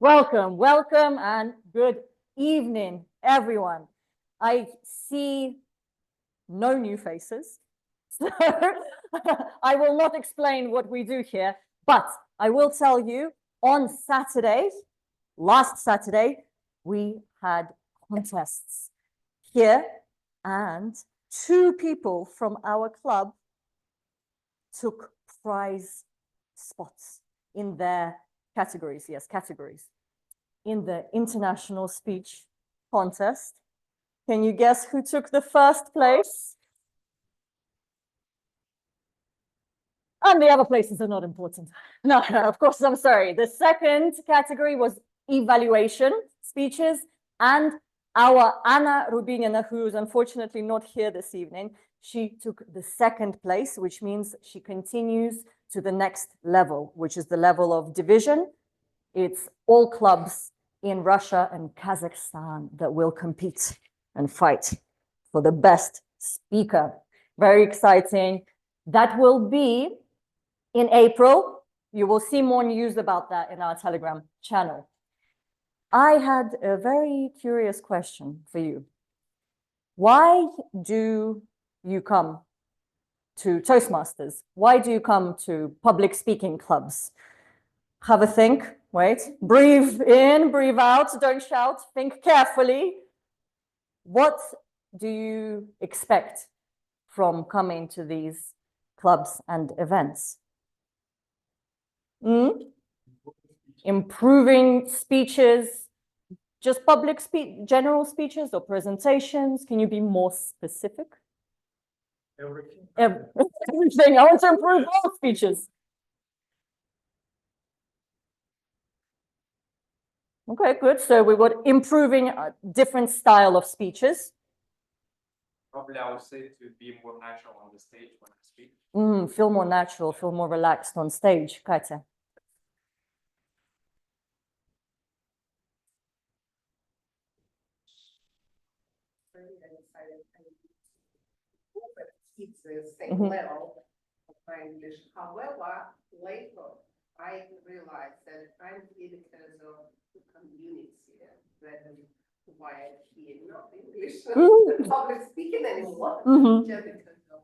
Welcome, welcome, and good evening, everyone. I see no new faces, so I will not explain what we do here, but I will tell you on Saturday, last Saturday, we had contests here, and 2 people from our club took prize spots in their categories, yes, categories, in the international speech contest. Can you guess who took the first place? And the other places are not important. No, of course, I'm sorry. The second category was evaluation speeches, and our Anna Rubinina, who is unfortunately not here this evening, she took the second place, which means she continues to the next level, which is the level of division. It's all clubs in Russia and Kazakhstan that will compete and fight for the best speaker. Very exciting. That will be in April. You will see more news about that in our Telegram channel. I had a very curious question for you. Why do you come to Toastmasters? Why do you come to public speaking clubs? Have a think, wait, breathe in, breathe out, don't shout, think carefully. What do you expect from coming to these clubs and events? Improving speeches, just public speech, general speeches or presentations? Can you be more specific? Everything. Everything. I want to improve all speeches. Okay, good. So we got improving a different style of speeches. Probably I would say to be more natural on the stage when I speak. Feel more natural, feel more relaxed on stage. Katya. Keep the same level of my English. However, later I realized that I'm here because of the community that why I'm here, not English, public speaking anymore, just because of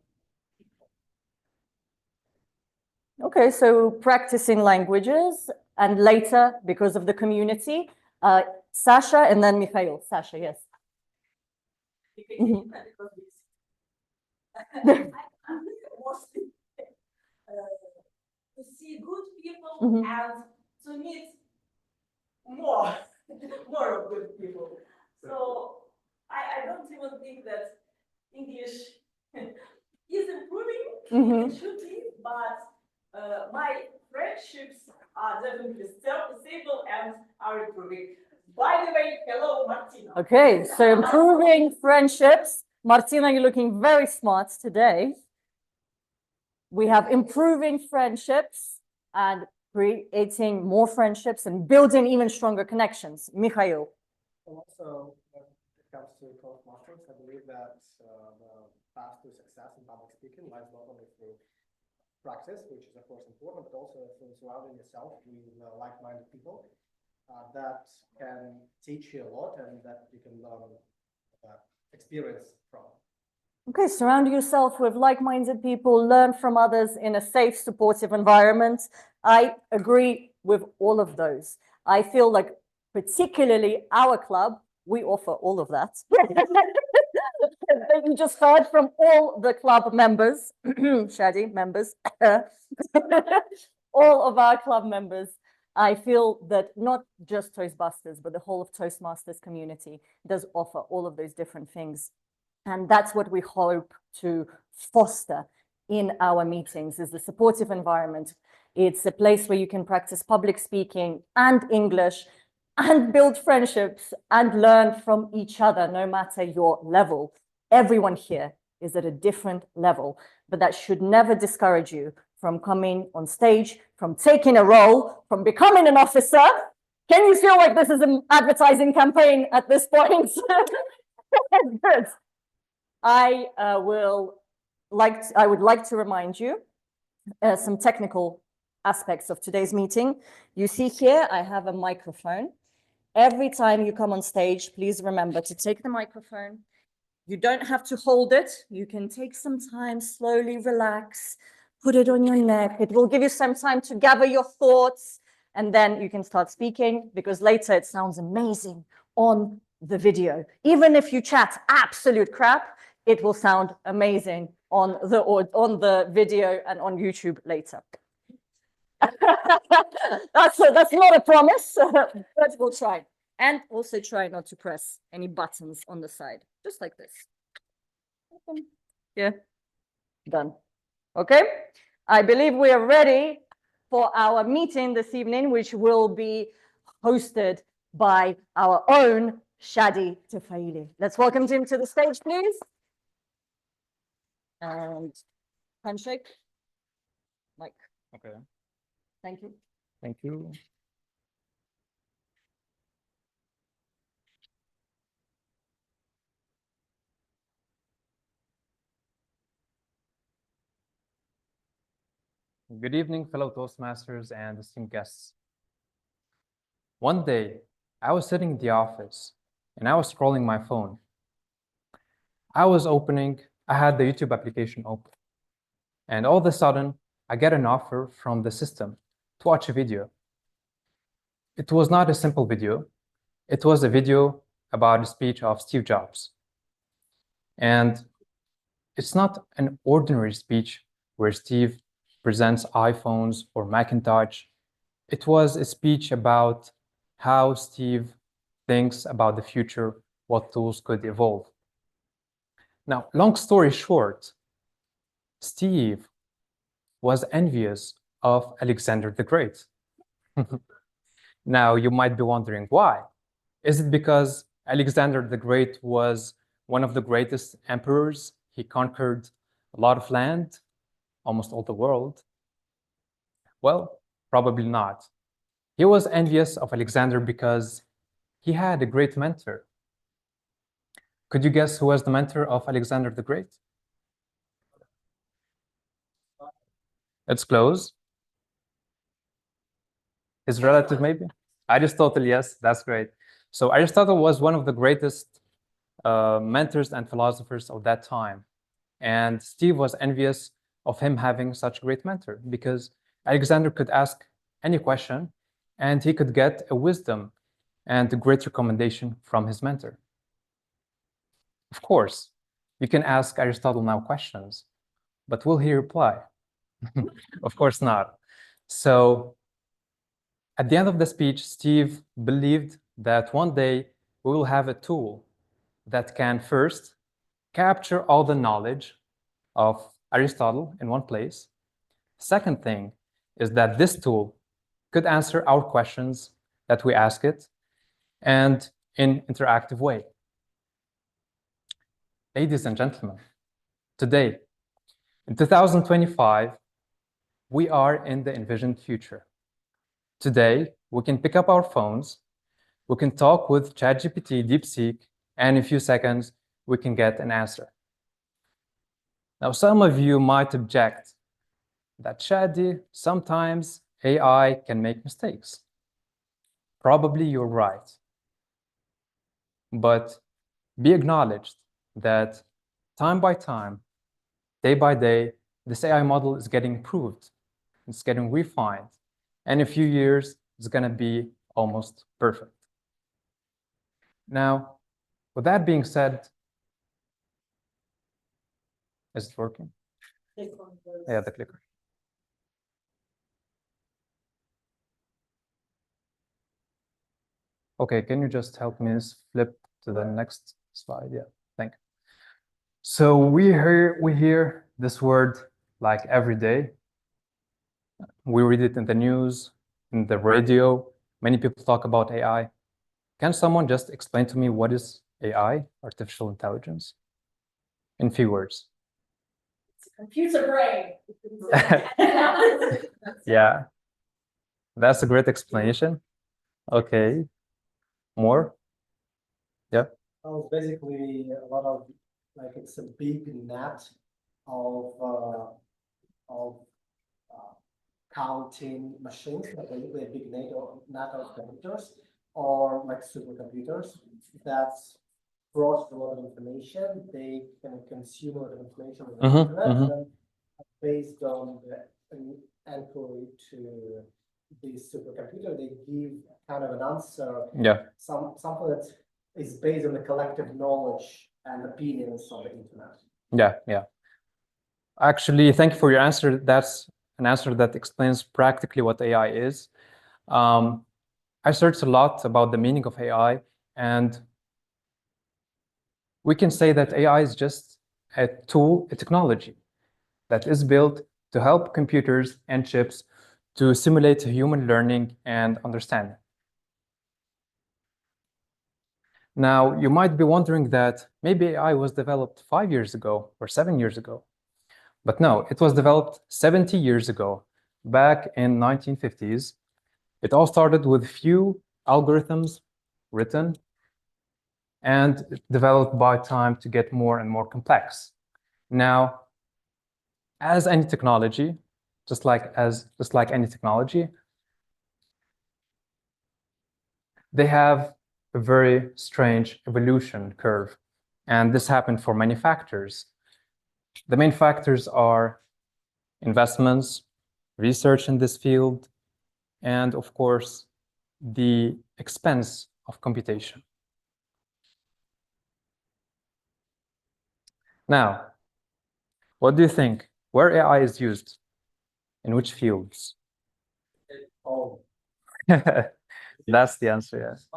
people. Okay, so practicing languages, and later because of the community. Sasha and then Mikhail. Sasha, yes. Mostly to see good people and to meet more of good people. So I don't even think that English is improving. It should be, but my friendships are definitely stable and are improving. By the way, hello, Martina. Okay, so improving friendships. Martina, you're looking very smart today. We have improving friendships and creating more friendships and building even stronger connections. Mikhail. Also, when it comes to Toastmasters, I believe that the path to success in public speaking lies not only through practice, which is of course important, but also through surrounding yourself with like-minded people that can teach you a lot and that you can learn experience from. Okay, surround yourself with like-minded people, learn from others in a safe, supportive environment. I agree with all of those. I feel like particularly our club, we offer all of that. You just heard from all the club members, Shadi members, all of our club members. I feel that not just Toastbusters, but the whole of Toastmasters community does offer all of those different things. And that's what we hope to foster in our meetings, is the supportive environment. It's a place where you can practice public speaking and English and build friendships and learn from each other, no matter your level. Everyone here is at a different level, but that should never discourage you from coming on stage, from taking a role, from becoming an officer. Can you feel like this is an advertising campaign at this point? Good. I would like to remind you some technical aspects of today's meeting. You see here, I have a microphone. Every time you come on stage, please remember to take the microphone. You don't have to hold it. You can take some time, slowly relax, put it on your neck. It will give you some time to gather your thoughts, and then you can start speaking, because later it sounds amazing on the video. Even if you chat absolute crap, it will sound amazing on the video and on YouTube later. That's not a promise, but we'll try. And also try not to press any buttons on the side, just like this. Yeah, done. Okay, I believe we are ready for our meeting this evening, which will be hosted by our own Shadi Tefaili. Let's welcome him to the stage, please. And handshake. Mike. Okay, Thank you. thank you. Good evening, fellow Toastmasters and esteemed guests. One day, I was sitting in the office and I was scrolling my phone. I had the YouTube application open. And all of a sudden, I get an offer from the system to watch a video. It was not a simple video. It was a video about a speech of Steve Jobs. And it's not an ordinary speech where Steve presents iPhones or Macintosh. It was a speech about how Steve thinks about the future, what tools could evolve. Now, long story short, Steve was envious of Alexander the Great. Now, you might be wondering why. Is it because Alexander the Great was one of the greatest emperors? He conquered a lot of land, almost all the world. Well, probably not. He was envious of Alexander because he had a great mentor. Could you guess who was the mentor of Alexander the Great? It's close. His relative, maybe? Aristotle, yes, that's great. So Aristotle was one of the greatest mentors and philosophers of that time. And Steve was envious of him having such a great mentor because Alexander could ask any question and he could get a wisdom and a great recommendation from his mentor. Of course, you can ask Aristotle now questions, but will he reply? Of course not. So at the end of the speech, Steve believed that one day we will have a tool that can first capture all the knowledge of Aristotle in one place. Second thing is that this tool could answer our questions that we ask it and in interactive way. Ladies and gentlemen, today, in 2025, we are in the envisioned future. Today, we can pick up our phones, we can talk with ChatGPT, DeepSeek, and in a few seconds, we can get an answer. Now, some of you might object that Shadi, sometimes AI can make mistakes. Probably you're right. But be acknowledged that time by time, day by day, this AI model is getting improved. It's getting refined. And in a few years, it's going to be almost perfect. Now, with that being said, is it working? Yeah, the clicker. Okay, can you just help me flip to the next slide? Yeah, thank you. So we hear this word like every day. We read it in the news, in the radio. Many people talk about AI. Can someone just explain to me what is AI, artificial intelligence, in few words? It's a computer brain. Yeah, that's a great explanation. Okay, more? Yeah. Well, it's basically a lot of, like, it's a big net of counting machines, like a big net of computers, or like supercomputers that process a lot of information. They can consume a lot of information on the internet, and then based on the inquiry to the supercomputer, they give kind of an answer. Yeah. Something that is based on the collective knowledge and opinions on the internet. Yeah, yeah. Actually, thank you for your answer. That's an answer that explains practically what AI is. I searched a lot about the meaning of AI, and we can say that AI is just a tool, a technology that is built to help computers and chips to simulate human learning and understanding. Now, you might be wondering that maybe AI was developed 5 years ago or 7 years ago. But no, it was developed 70 years ago, back in 1950s. It all started with few algorithms written and developed by time to get more and more complex. Now, as any technology, just like any technology, they have a very strange evolution curve. And this happened for many factors. The main factors are investments, research in this field, and of course, the expense of computation. Now, what do you think? Where AI is used? In which fields? Oh, That's the answer, yes.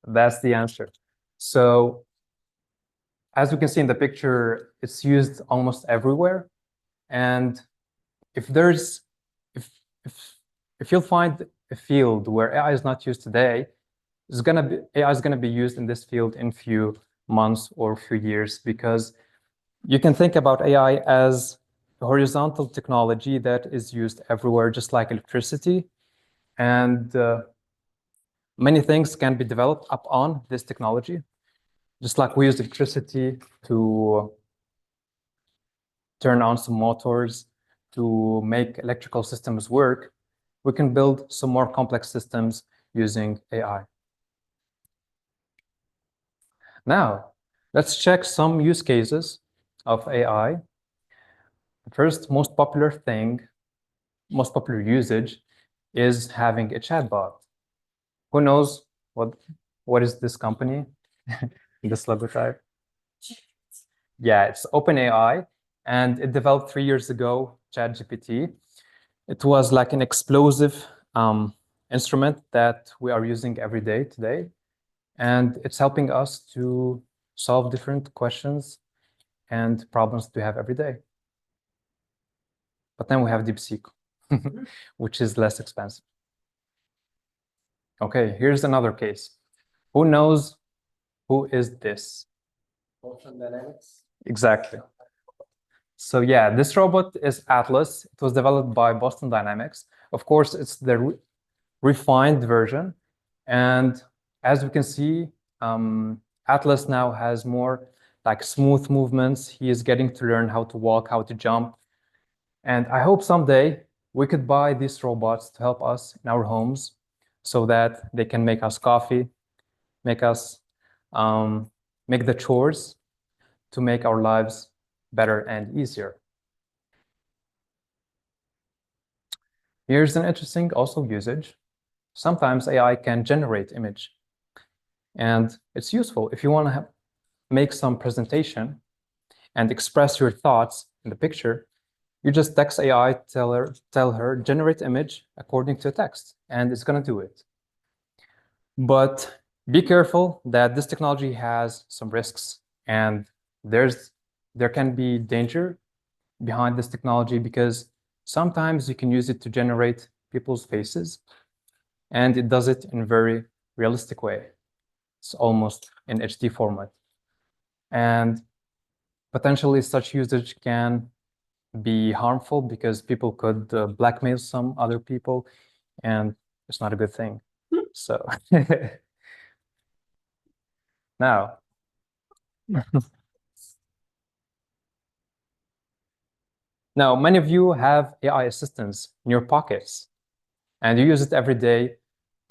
That's the answer. So, as you can see in the picture, it's used almost everywhere. And if you'll find a field where AI is not used today, AI is gonna be used in this field in few months or few years, because you can think about AI as a horizontal technology that is used everywhere, just like electricity. And many things can be developed upon this technology. Just like we use electricity to turn on some motors to make electrical systems work, we can build some more complex systems using AI. Now, let's check some use cases of AI. First, most popular usage is having a chatbot. Who knows what is this company? This logotype? Yeah, it's OpenAI, and it developed 3 years ago, ChatGPT. It was like an explosive instrument that we are using every day today, and it's helping us to solve different questions and problems we have every day. But then we have DeepSeek, which is less expensive. Okay, here's another case. Who knows who is this? Boston Dynamics. Exactly. So yeah, this robot is Atlas. It was developed by Boston Dynamics. Of course, it's the refined version. And as we can see, Atlas now has more like smooth movements. He is getting to learn how to walk, how to jump. And I hope someday we could buy these robots to help us in our homes so that they can make us coffee, make us make the chores to make our lives better and easier. Here's an interesting also usage. Sometimes AI can generate image, and it's useful if you want to make some presentation and express your thoughts in the picture. You just text AI, tell her generate image according to text, and it's going to do it. But be careful that this technology has some risks, and there can be danger behind this technology, because sometimes you can use it to generate people's faces, and it does it in a very realistic way. It's almost in HD format. And potentially such usage can be harmful because people could blackmail some other people, and it's not a good thing. So now, Now, many of you have AI assistants in your pockets, and you use it every day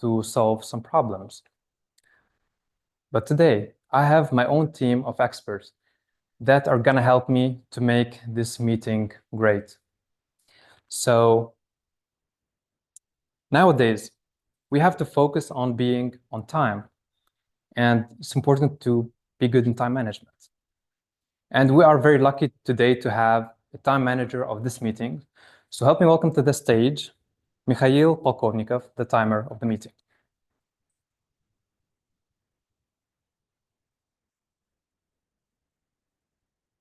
to solve some problems. But today, I have my own team of experts that are going to help me to make this meeting great. So nowadays, we have to focus on being on time, and it's important to be good in time management. And we are very lucky today to have the time manager of this meeting. So help me welcome to the stage, Mikhail Polkovnikov, the timer of the meeting.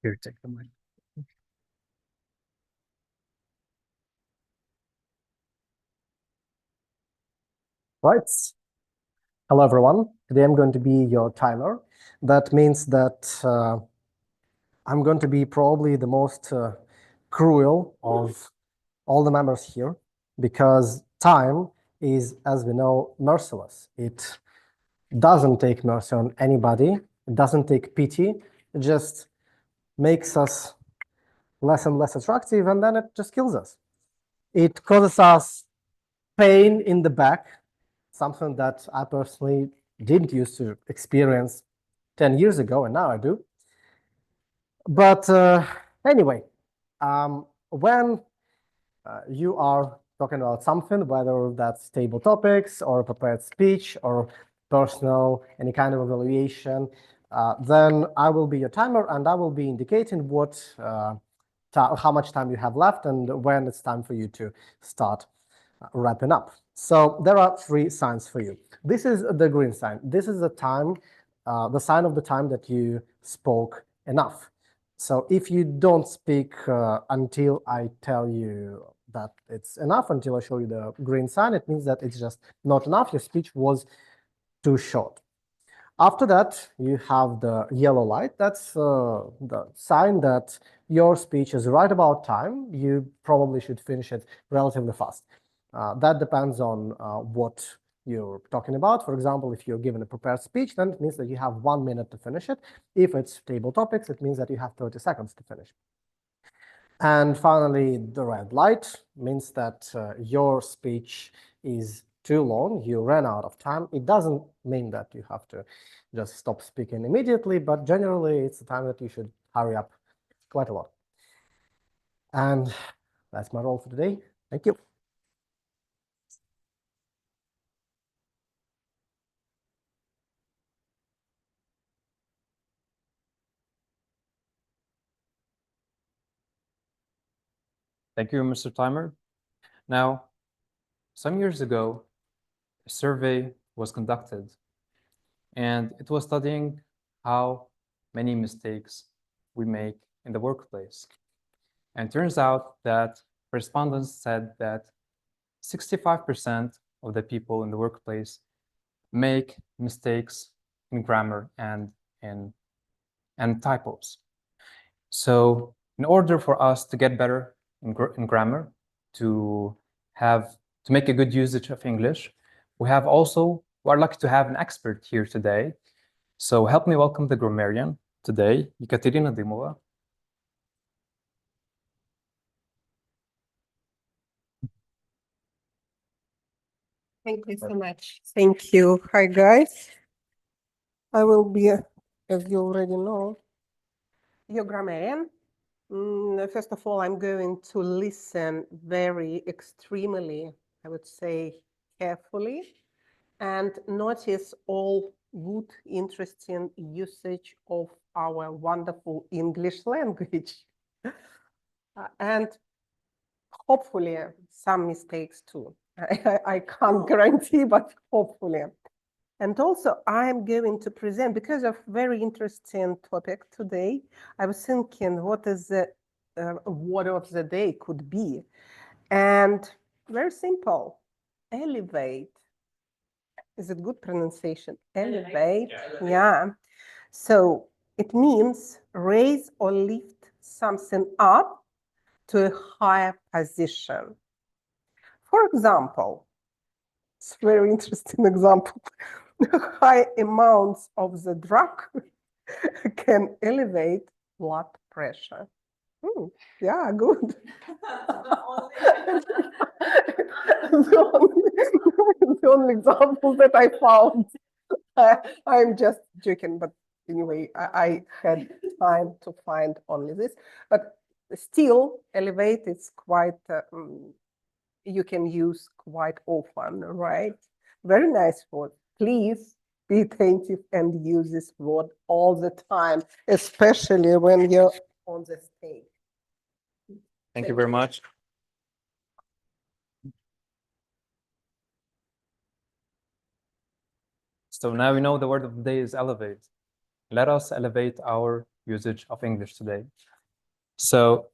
Here, take the mic. Right. Hello, everyone. Today I'm going to be your timer. That means that I'm going to be probably the most cruel of all the members here, because time is, as we know, merciless. It doesn't take mercy on anybody. It doesn't take pity. It just makes us less and less attractive, and then it just kills us. It causes us pain in the back, something that I personally didn't used to experience 10 years ago, and now I do. But anyway, when you are talking about something, whether that's table topics or prepared speech or personal, any kind of evaluation, then I will be your timer, and I will be indicating what, how much time you have left and when it's time for you to start wrapping up. So there are 3 signs for you. This is the green sign. This is the time, the sign of the time that you spoke enough. So if you don't speak until I tell you that it's enough, until I show you the green sign, it means that it's just not enough. Your speech was too short. After that, you have the yellow light. That's the sign that your speech is right about time. You probably should finish it relatively fast. That depends on what you're talking about. For example, if you're given a prepared speech, then it means that you have 1 minute to finish it. If it's table topics, it means that you have 30 seconds to finish. And finally, the red light means that your speech is too long, you ran out of time. It doesn't mean that you have to just stop speaking immediately, but generally it's the time that you should hurry up quite a lot. And that's my role for today. Thank you. Thank you, Mr. Timer. Now, some years ago, a survey was conducted, and it was studying how many mistakes we make in the workplace. And it turns out that respondents said that 65% of the people in the workplace make mistakes in grammar and typos. So in order for us to get better in grammar, to make a good usage of English, we're lucky to have an expert here today. So help me welcome the grammarian today, Ekaterina Dymova. Thank you so much. Thank you. Hi, guys. I will be, as you already know, your grammarian. First of all, I'm going to listen very extremely, I would say, carefully, and notice all good, interesting usage of our wonderful English language. And hopefully some mistakes too. I can't guarantee, but hopefully. And also, I'm going to present, because of very interesting topic today, I was thinking what is the word of the day could be. And very simple, elevate. Is it good pronunciation? Elevate. Yeah. So it means raise or lift something up to a higher position. For example, it's a very interesting example. High amounts of the drug can elevate blood pressure. Yeah, good. The only. The only example that I found. I'm just joking, but anyway, I had time to find only this. But still, Elevate is quite, you can use quite often, right? Very nice word. Please be attentive and use this word all the time, especially when you're on the stage. Thank you very much. So now we know the word of the day is elevate. Let us elevate our usage of English today. So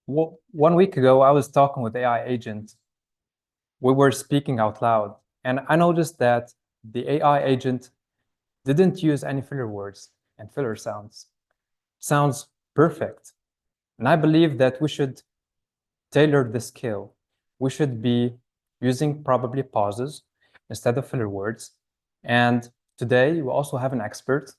1 week ago, I was talking with AI agent. We were speaking out loud, and I noticed that the AI agent didn't use any filler words and filler sounds. Sounds perfect. And I believe that we should tailor the skill. We should be using probably pauses instead of filler words. And today we also have an expert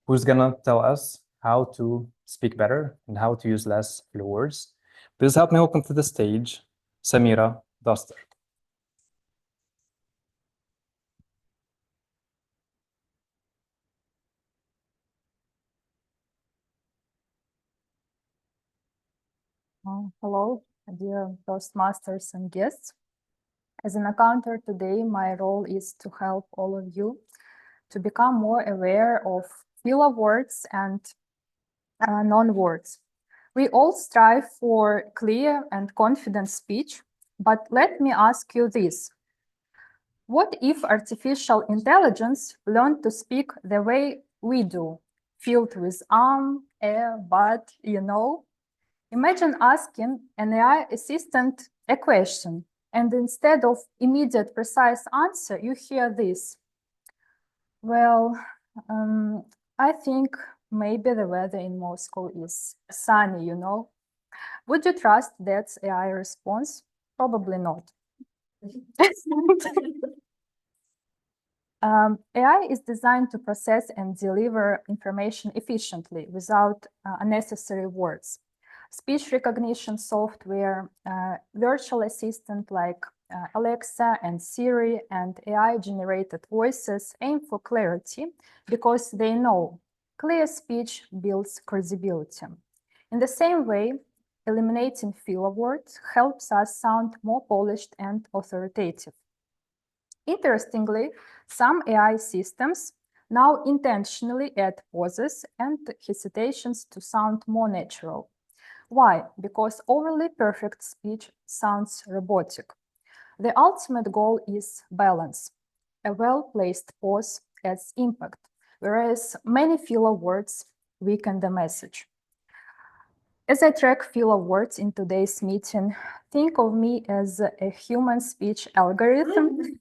who's gonna tell us how to speak better and how to use less filler words. Please help me welcome to the stage, Samira Duster. Hello, dear Toastmasters and guests. As an accountant today, my role is to help all of you to become more aware of filler words and non-words. We all strive for clear and confident speech, but let me ask you this. What if artificial intelligence learned to speak the way we do, filled with but, you know? Imagine asking an AI assistant a question, and instead of immediate precise answer, you hear this. Well, I think maybe the weather in Moscow is sunny, you know. Would you trust that AI response? Probably not. AI is designed to process and deliver information efficiently without unnecessary words. Speech recognition software, virtual assistant like Alexa and Siri, and AI-generated voices aim for clarity because they know clear speech builds credibility. In the same way, eliminating filler words helps us sound more polished and authoritative. Interestingly, some AI systems now intentionally add pauses and hesitations to sound more natural. Why? Because overly perfect speech sounds robotic. The ultimate goal is balance. A well-placed pause adds impact, whereas many filler words weaken the message. As I track filler words in today's meeting, think of me as a human speech algorithm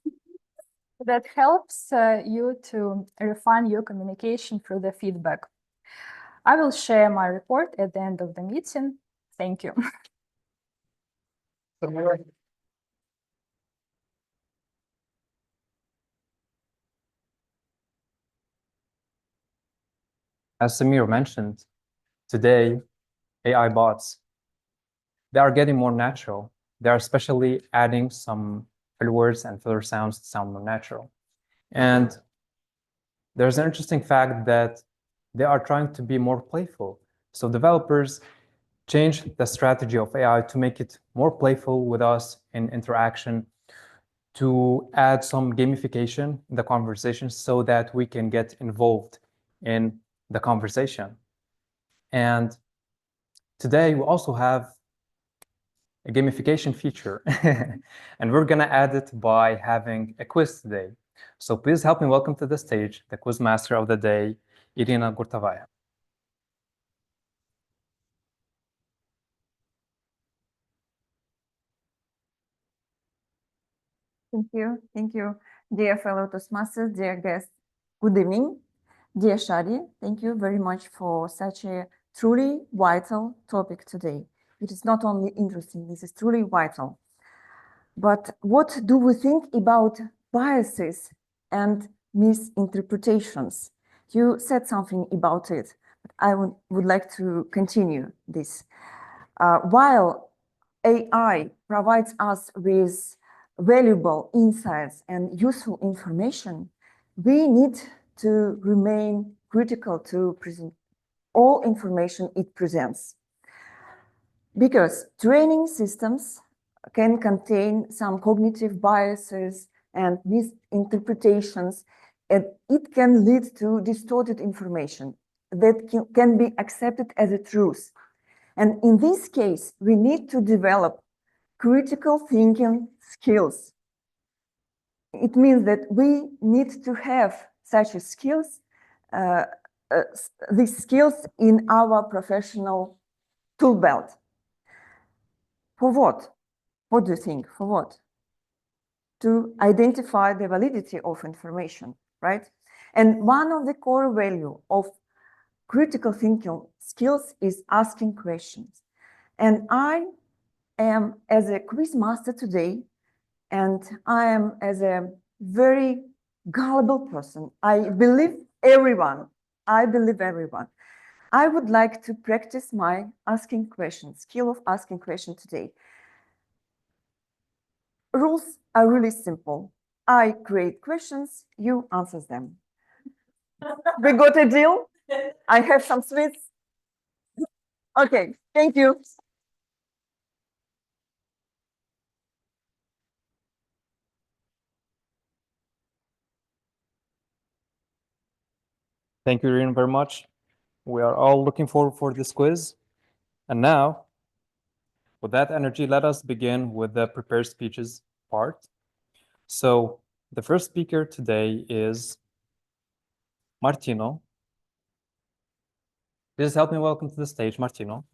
that helps you to refine your communication through the feedback. I will share my report at the end of the meeting. Thank you. As Samir mentioned, today, AI bots, they are getting more natural. They are especially adding some filler words and filler sounds to sound more natural. And there's an interesting fact that they are trying to be more playful. So developers changed the strategy of AI to make it more playful with us in interaction, to add some gamification in the conversation so that we can get involved in the conversation. And today we also have a gamification feature, and we're gonna add it by having a quiz today. So please help me welcome to the stage the quiz master of the day, Irina Gurtavaya. Thank you, dear fellow Toastmasters, dear guests. Good evening, dear Shadi. Thank you very much for such a truly vital topic today. It is not only interesting, this is truly vital. But what do we think about biases and misinterpretations? You said something about it, I would like to continue this. While AI provides us with valuable insights and useful information, we need to remain critical to present all information it presents. Because training systems can contain some cognitive biases and misinterpretations, and it can lead to distorted information that can be accepted as a truth. And in this case, we need to develop critical thinking skills. It means that we need to have such skills, these skills in our professional tool belt. For what? What do you think? For what? To identify the validity of information, right? And one of the core value of critical thinking skills is asking questions. And I am as a quiz master today, and I am as a very gullible person. I believe everyone. I believe everyone. I would like to practice my asking questions, skill of asking questions today. Rules are really simple. I create questions, you answer them. We got a deal? I have some sweets. Okay, thank you. Thank you, Irene, very much. We are all looking forward for this quiz. And now, with that energy, let us begin with the prepared speeches part. So the first speaker today is Martino. Please help me welcome to the stage, Martino.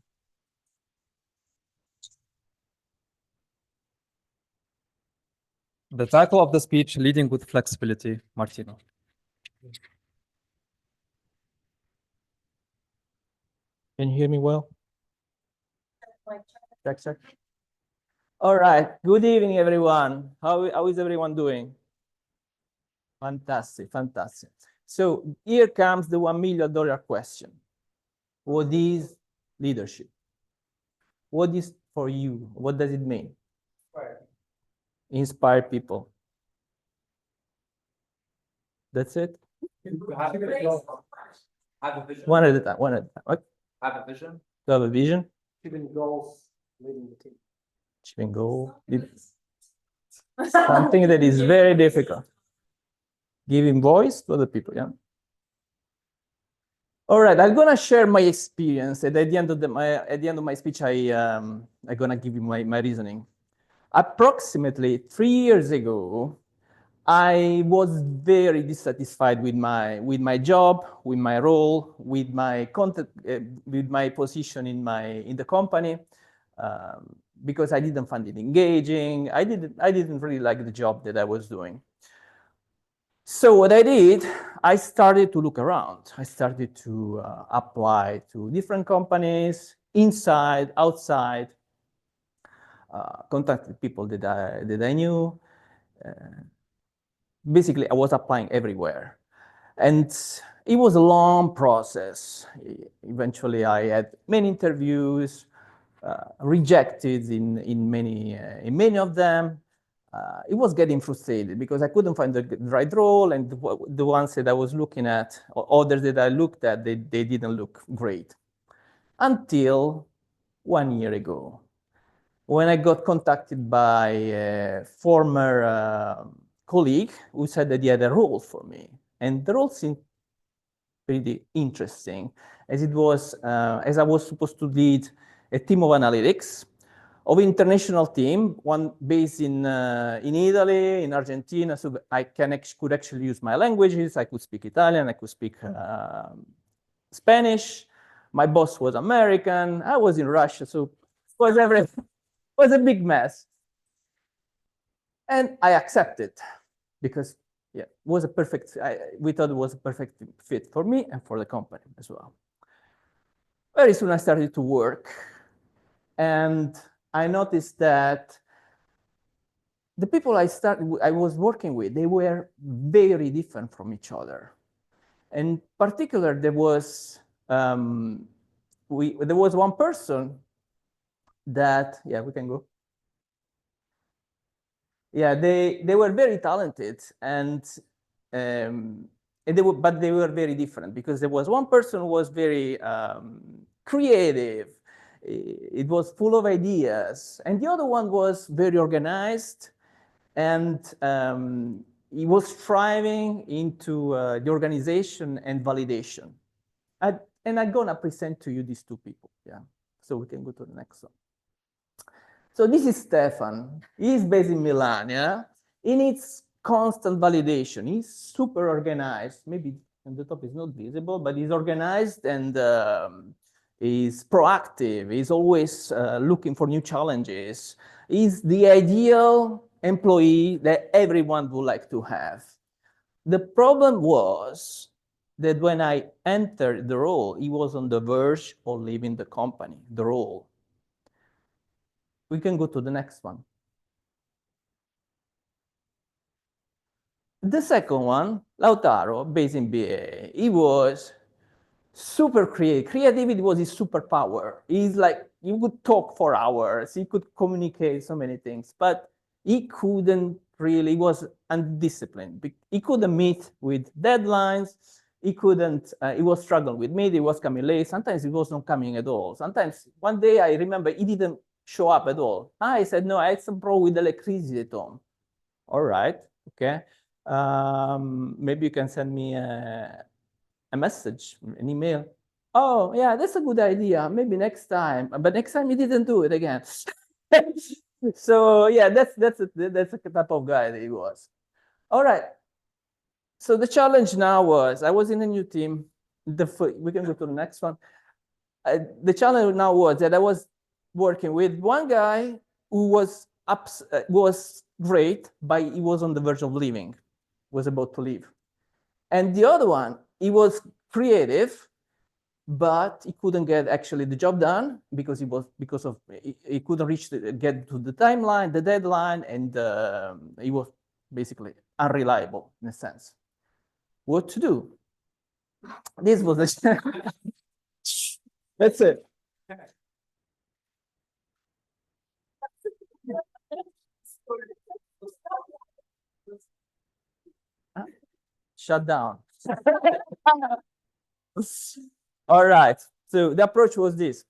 The title of the speech, Leading with Flexibility, Martino. Can you hear me well? Check. All right. Good evening, everyone. How is everyone doing? Fantastic. So here comes the $1 million question. What is leadership? What is for you? What does it mean? Inspire people. That's it? Have a vision. One at a time. Okay. Have a vision. To have a vision. Achieving goals, leading the team. Achieving goal. Something that is very difficult. Giving voice to other people, yeah? All right, I'm gonna share my experience, and at the end of my speech, I'm gonna give you my reasoning. Approximately 3 years ago, I was very dissatisfied with my job, with my role, with my content, with my position in the company, because I didn't find it engaging. I didn't really like the job that I was doing. So what I did, I started to look around. I started to apply to different companies, inside, outside, contacted people that I knew. Basically, I was applying everywhere. And it was a long process. Eventually, I had many interviews, rejected in many of them. It was getting frustrated because I couldn't find the right role, and the ones that I was looking at, or others that I looked at, they didn't look great. Until 1 year ago, when I got contacted by a former colleague who said that he had a role for me. And the role seemed pretty interesting, as I was supposed to lead a team of analytics of an international team, one based in Italy, in Argentina, so I could actually use my languages. I could speak Italian, I could speak Spanish. My boss was American. I was in Russia, so it was a big mess. And I accepted because it was we thought it was a perfect fit for me and for the company as well. Very soon I started to work, and I noticed that the people I was working with, they were very different from each other. In particular, there was there was one person that, yeah, we can go. Yeah, they were very talented, and but they were very different, because there was one person who was very creative. It was full of ideas, and the other one was very organized, and he was striving into the organization and validation. And I'm gonna present to you these two people. Yeah, so we can go to the next one. So this is Stefan. He's based in Milan. Yeah, he needs constant validation. He's super organized. Maybe on the top is not visible, but he's organized, and he's proactive. He's always looking for new challenges. He's the ideal employee that everyone would like to have. The problem was that when I entered the role, he was on the verge of leaving the company, the role. We can go to the next one. The second one, Lautaro, based in BA, he was super creative. Creativity was his superpower. He's like, he would talk for hours. He could communicate so many things, but he couldn't really, he was undisciplined. He couldn't meet with deadlines. He couldn't, he was struggling with me. He was coming late. Sometimes he was not coming at all. Sometimes one day I remember he didn't show up at all. I said, no, I had some problem with electricity at home. All right, okay. Maybe you can send me a message, an email. Oh, yeah, that's a good idea. Maybe next time. But next time he didn't do it again. So yeah, that's the type of guy that he was. All right. So the challenge now was, I was in a new team. We can go to the next one. The challenge now was that I was working with one guy who was great, but he was on the verge of leaving, was about to leave. And the other one, he was creative, but he couldn't get actually the job done because he couldn't get to the timeline, the deadline, and he was basically unreliable in a sense. What to do? This was the that's it. Shut down. All right. So the approach was this.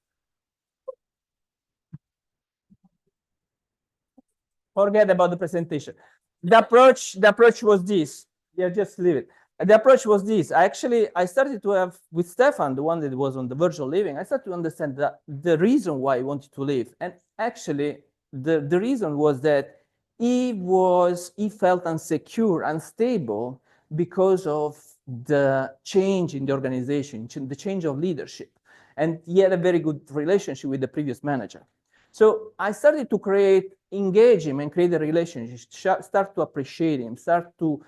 Forget about the presentation. The approach was this. Yeah, just leave it. The approach was this. I started to have, with Stefan, the one that was on the verge of leaving, I started to understand that the reason why he wanted to leave. And actually, the reason was that he felt insecure, unstable because of the change in the organization, the change of leadership. And he had a very good relationship with the previous manager. So I started to engage him and create a relationship, start to appreciate him, start to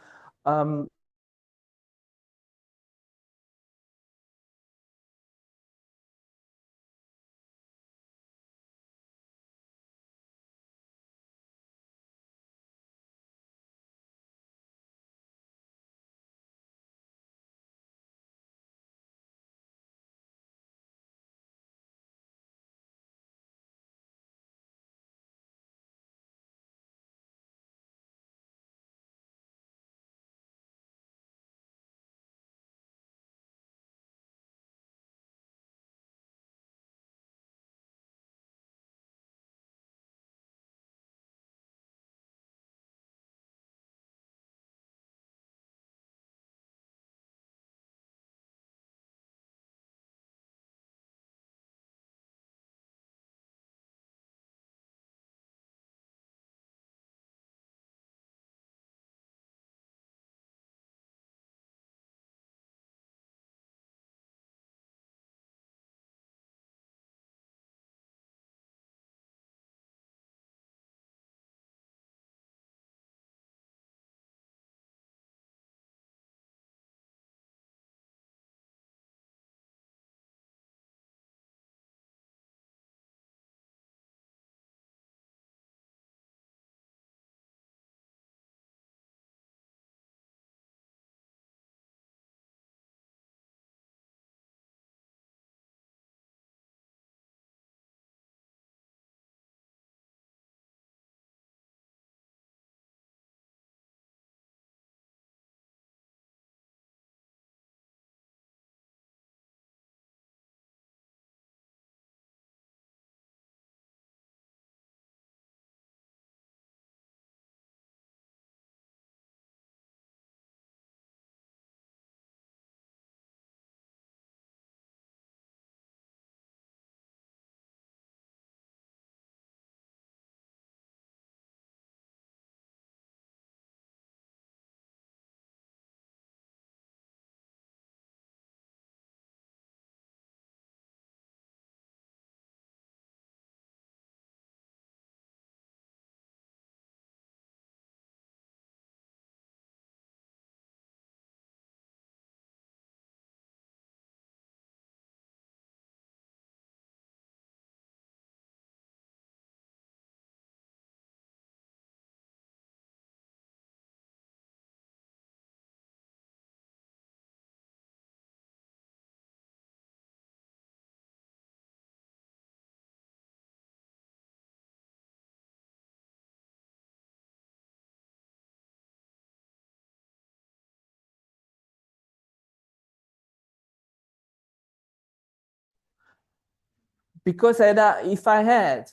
because if I had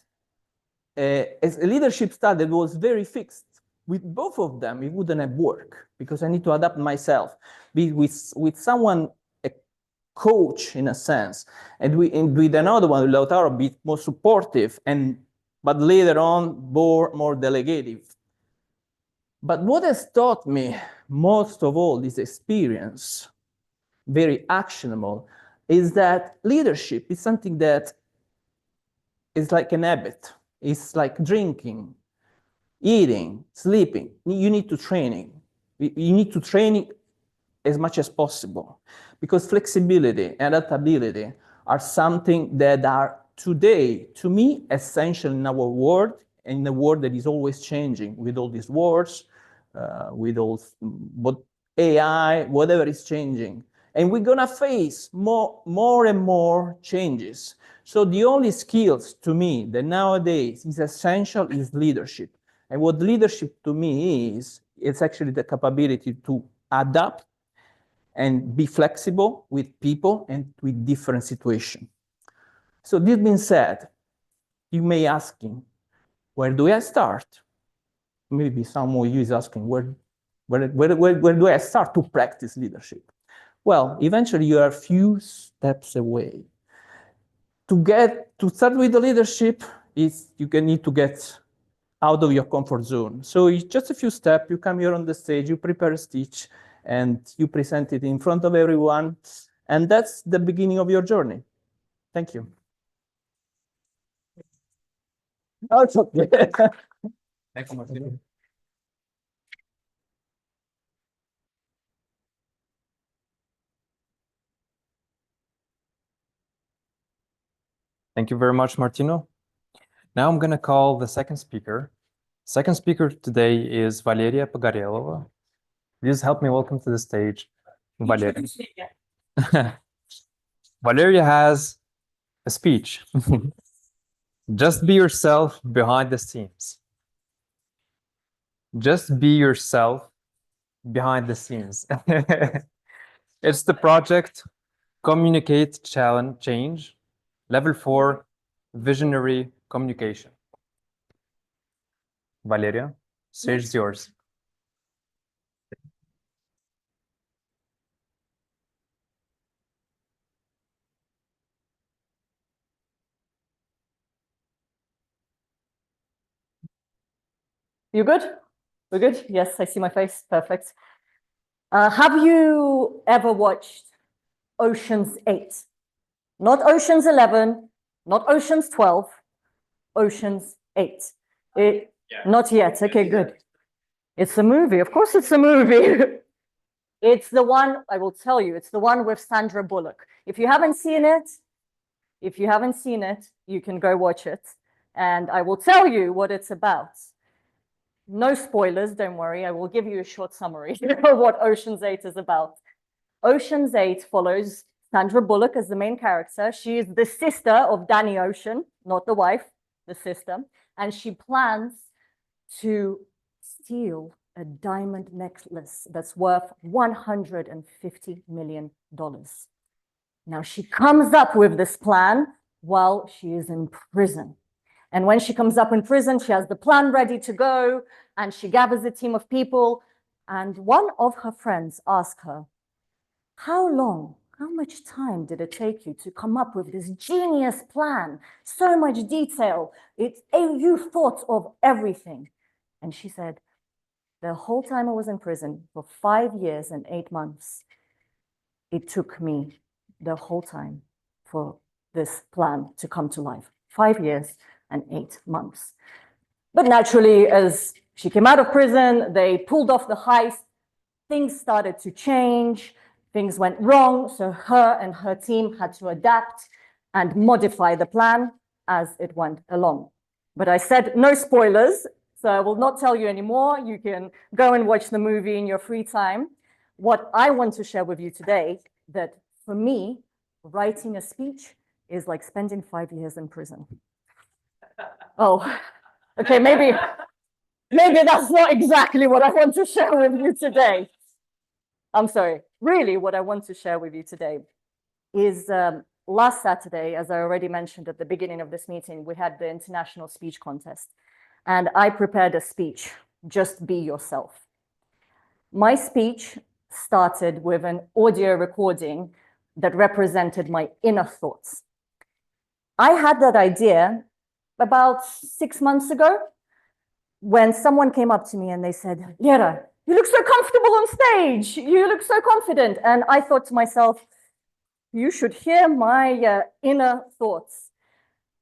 a leadership style that was very fixed, with both of them, it wouldn't have worked because I need to adapt myself. Be with someone, a coach in a sense, and with another one, Lautaro, be more supportive, but later on more delegative. But what has taught me most of all this experience, very actionable, is that leadership is something that is like an habit. It's like drinking, eating, sleeping. You need to training. You need to train as much as possible because flexibility and adaptability are something that are today, to me, essential in our world, and in a world that is always changing with all these wars, with all what AI, whatever is changing. And we're gonna face more and more changes. So the only skills to me that nowadays is essential is leadership. And what leadership to me is, it's actually the capability to adapt and be flexible with people and with different situations. So this being said, you may ask him, where do I start? Maybe some of you is asking, where do I start to practice leadership? Well, eventually you are a few steps away. To start with the leadership, you need to get out of your comfort zone. So it's just a few steps. You come here on the stage, you prepare a speech, and you present it in front of everyone. And that's the beginning of your journey. Thank you. That's okay. Thank you, Martino. Thank you very much, Martino. Now I'm going to call the second speaker. Second speaker today is Valeria Pogorelova. Please help me welcome to the stage, Valeria. Valeria has a speech. Just be yourself behind the scenes. Just be yourself behind the scenes. It's the project Communicate, Challenge, Change, Level 4, Visionary Communication. Valeria, stage is yours. You good? We're good? Yes, I see my face. Perfect. Have you ever watched Ocean's 8? Not Ocean's 11, not Ocean's 12, Ocean's 8. Not yet. Okay, good. It's a movie. Of course it's a movie. It's the one, I will tell you, it's the one with Sandra Bullock. If you haven't seen it, you can go watch it. And I will tell you what it's about. No spoilers, don't worry. I will give you a short summary of what Ocean's 8 is about. Ocean's 8 follows Sandra Bullock as the main character. She is the sister of Danny Ocean, not the wife, the sister. And she plans to steal a diamond necklace that's worth $150 million. Now, she comes up with this plan while she is in prison. And when she comes up in prison, she has the plan ready to go, and she gathers a team of people. And one of her friends asks her, how much time did it take you to come up with this genius plan? So much detail. You thought of everything. And she said, the whole time I was in prison for 5 years and 8 months, it took me the whole time for this plan to come to life. 5 years and 8 months. But naturally, as she came out of prison, they pulled off the heist. Things started to change. Things went wrong. So her and her team had to adapt and modify the plan as it went along. But I said no spoilers, so I will not tell you anymore. You can go and watch the movie in your free time. What I want to share with you today, that for me, writing a speech is like spending 5 years in prison. Oh, okay, maybe that's not exactly what I want to share with you today. I'm sorry. Really, what I want to share with you today is last Saturday, as I already mentioned at the beginning of this meeting, we had the International Speech Contest, and I prepared a speech, Just Be Yourself. My speech started with an audio recording that represented my inner thoughts. I had that idea about 6 months ago when someone came up to me and they said, Lera, you look so comfortable on stage. You look so confident. And I thought to myself, you should hear my inner thoughts.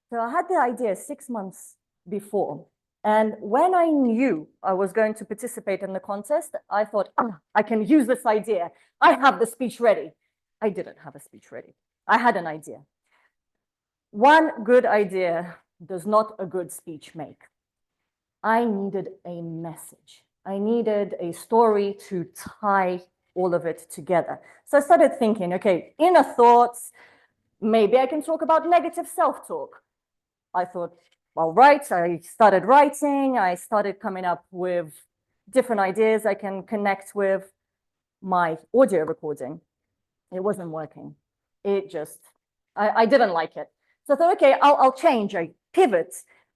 So I had the idea 6 months before. And when I knew I was going to participate in the contest, I thought, I can use this idea. I have the speech ready. I didn't have a speech ready. I had an idea. One good idea does not a good speech make. I needed a message. I needed a story to tie all of it together. So I started thinking, okay, inner thoughts, maybe I can talk about negative self-talk. I thought, I'll write. I started writing. I started coming up with different ideas I can connect with my audio recording. It wasn't working. It just, I didn't like it. So I thought, okay, I'll change. I pivot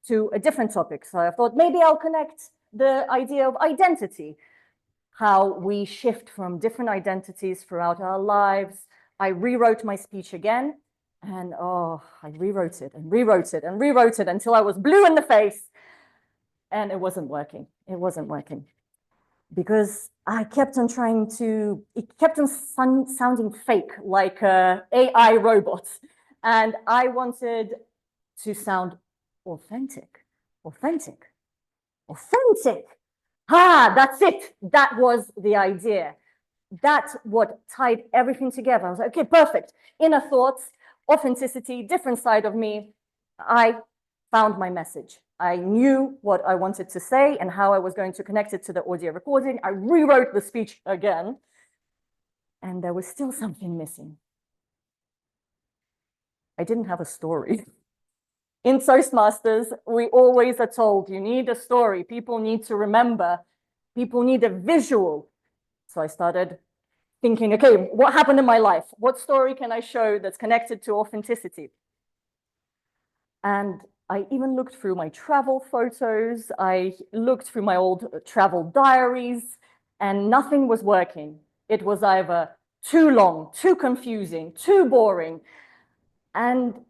to a different topic. So I thought maybe I'll connect the idea of identity, how we shift from different identities throughout our lives. I rewrote my speech again. And I rewrote it and rewrote it and rewrote it until I was blue in the face. And it wasn't working. It wasn't working. Because I kept on it kept on sounding fake, like an AI robot. And I wanted to sound authentic, authentic, authentic. That's it. That was the idea. That's what tied everything together. I was like, okay, perfect. Inner thoughts, authenticity, different side of me. I found my message. I knew what I wanted to say and how I was going to connect it to the audio recording. I rewrote the speech again, and there was still something missing. I didn't have a story. In Toastmasters, we always are told you need a story. People need to remember. People need a visual. So I started thinking, okay, what happened in my life? What story can I show that's connected to authenticity? And I even looked through my travel photos. I looked through my old travel diaries, and nothing was working. It was either too long, too confusing, too boring. And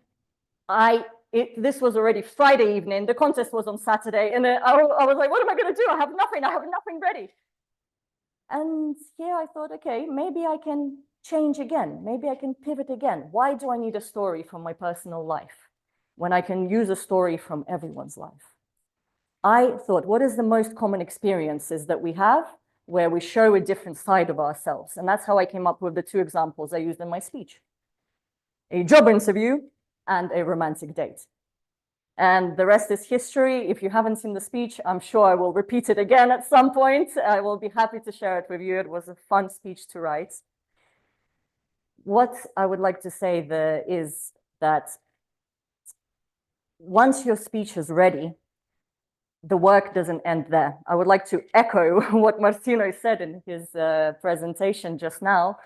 this was already Friday evening. The contest was on Saturday. And I was like, what am I going to do? I have nothing ready. And here I thought, okay, maybe I can change again. Maybe I can pivot again. Why do I need a story from my personal life when I can use a story from everyone's life? I thought, what is the most common experiences that we have where we show a different side of ourselves? And that's how I came up with the two examples I used in my speech. A job interview and a romantic date. And the rest is history. If you haven't seen the speech, I'm sure I will repeat it again at some point. I will be happy to share it with you. It was a fun speech to write. What I would like to say there is that once your speech is ready, the work doesn't end there. I would like to echo what Martino said in his presentation just now,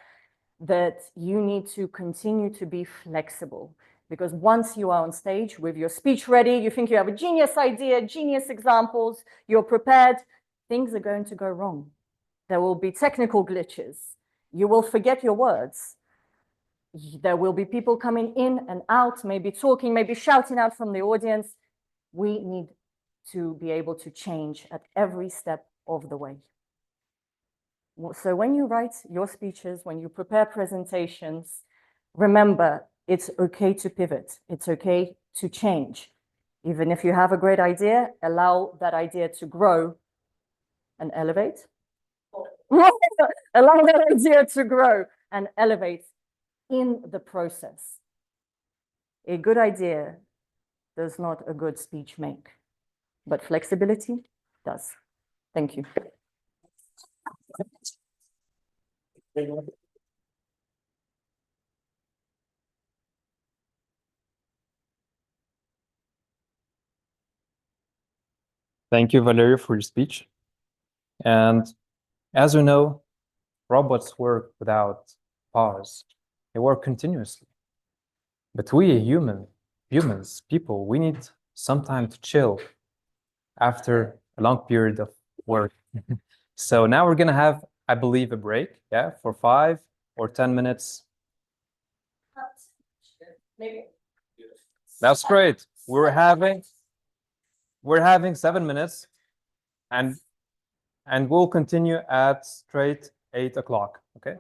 that you need to continue to be flexible. Because once you are on stage with your speech ready, you think you have a genius idea, genius examples, you're prepared, things are going to go wrong. There will be technical glitches. You will forget your words. There will be people coming in and out, maybe talking, maybe shouting out from the audience. We need to be able to change at every step of the way. So when you write your speeches, when you prepare presentations, remember, it's okay to pivot. It's okay to change. Even if you have a great idea, allow that idea to grow and elevate. Allow that idea to grow and elevate in the process. A good idea does not a good speech make, but flexibility does. Thank you. Thank you, Valeria, for your speech. And as we know, robots work without pause. They work continuously. But we humans, people, we need some time to chill after a long period of work. So now we're gonna have, I believe, a break, yeah, for 5 or 10 minutes. Maybe. That's great. We're having 7 minutes, and we'll continue at straight 8 o'clock. Okay.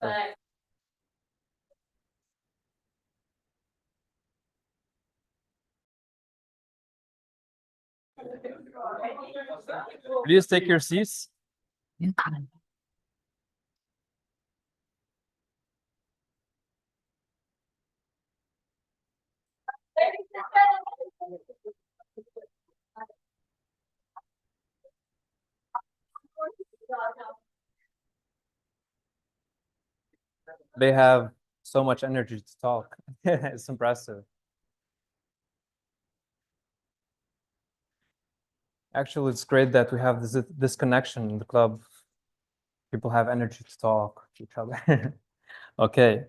Bye. Please take your seats. They have so much energy to talk. It's impressive. Actually, it's great that we have this connection in the club. People have energy to talk to each other. Okay.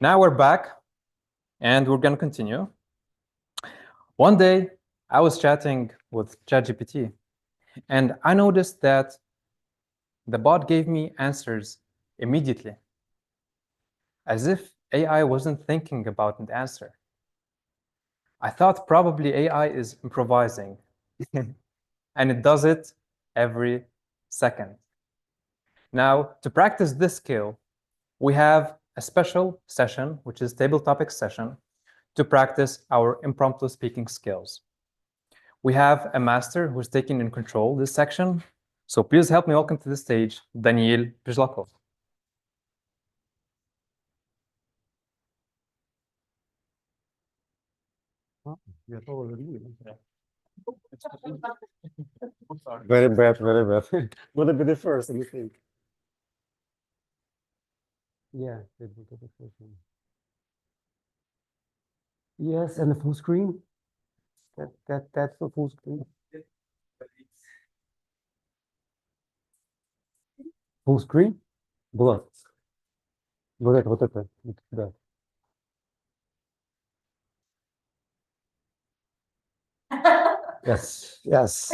Now we're back, and we're going to continue. One day, I was chatting with ChatGPT, and I noticed that the bot gave me answers immediately, as if AI wasn't thinking about an answer. I thought probably AI is improvising, and it does it every second. Now, to practice this skill, we have a special session, which is table topic session, to practice our impromptu speaking skills. We have a master who's taking in control this section. So please help me welcome to the stage, Daniil Pizhlakov. Very bad, very bad. Would it be the first, I think? Yeah, it will be the first one. Yes, and the full screen. That's the full screen. Full screen? Вот. Вот это. Да. Yes, yes.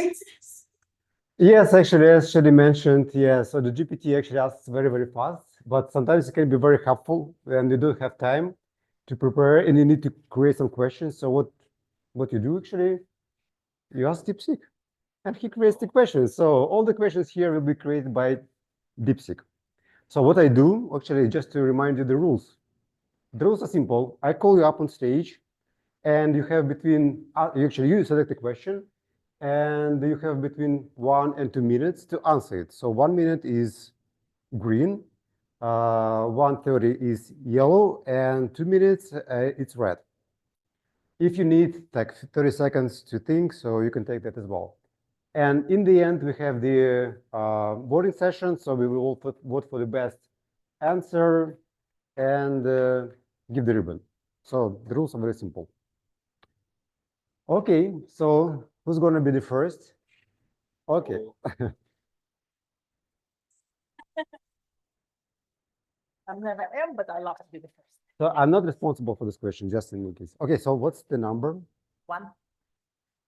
Yes, actually, as Shadi mentioned, yeah, so the GPT actually asks very, very fast, but sometimes it can be very helpful when you don't have time to prepare and you need to create some questions. So what you do actually, you ask DeepSeek and he creates the questions. So all the questions here will be created by DeepSeek. So what I do actually, just to remind you the rules. The rules are simple. I call you up on stage and you have between, you select a question and you have between 1 and 2 minutes to answer it. So 1 minute is green, 1:30 is yellow, and 2 minutes it's red. If you need like 30 seconds to think, so you can take that as well. And in the end, we have the voting session. So we will vote for the best answer and give the ribbon. So the rules are very simple. Okay, so who's going to be the first? Okay. I never am, but I love to be the first. So I'm not responsible for this question, just in case. Okay, so what's the number? 1.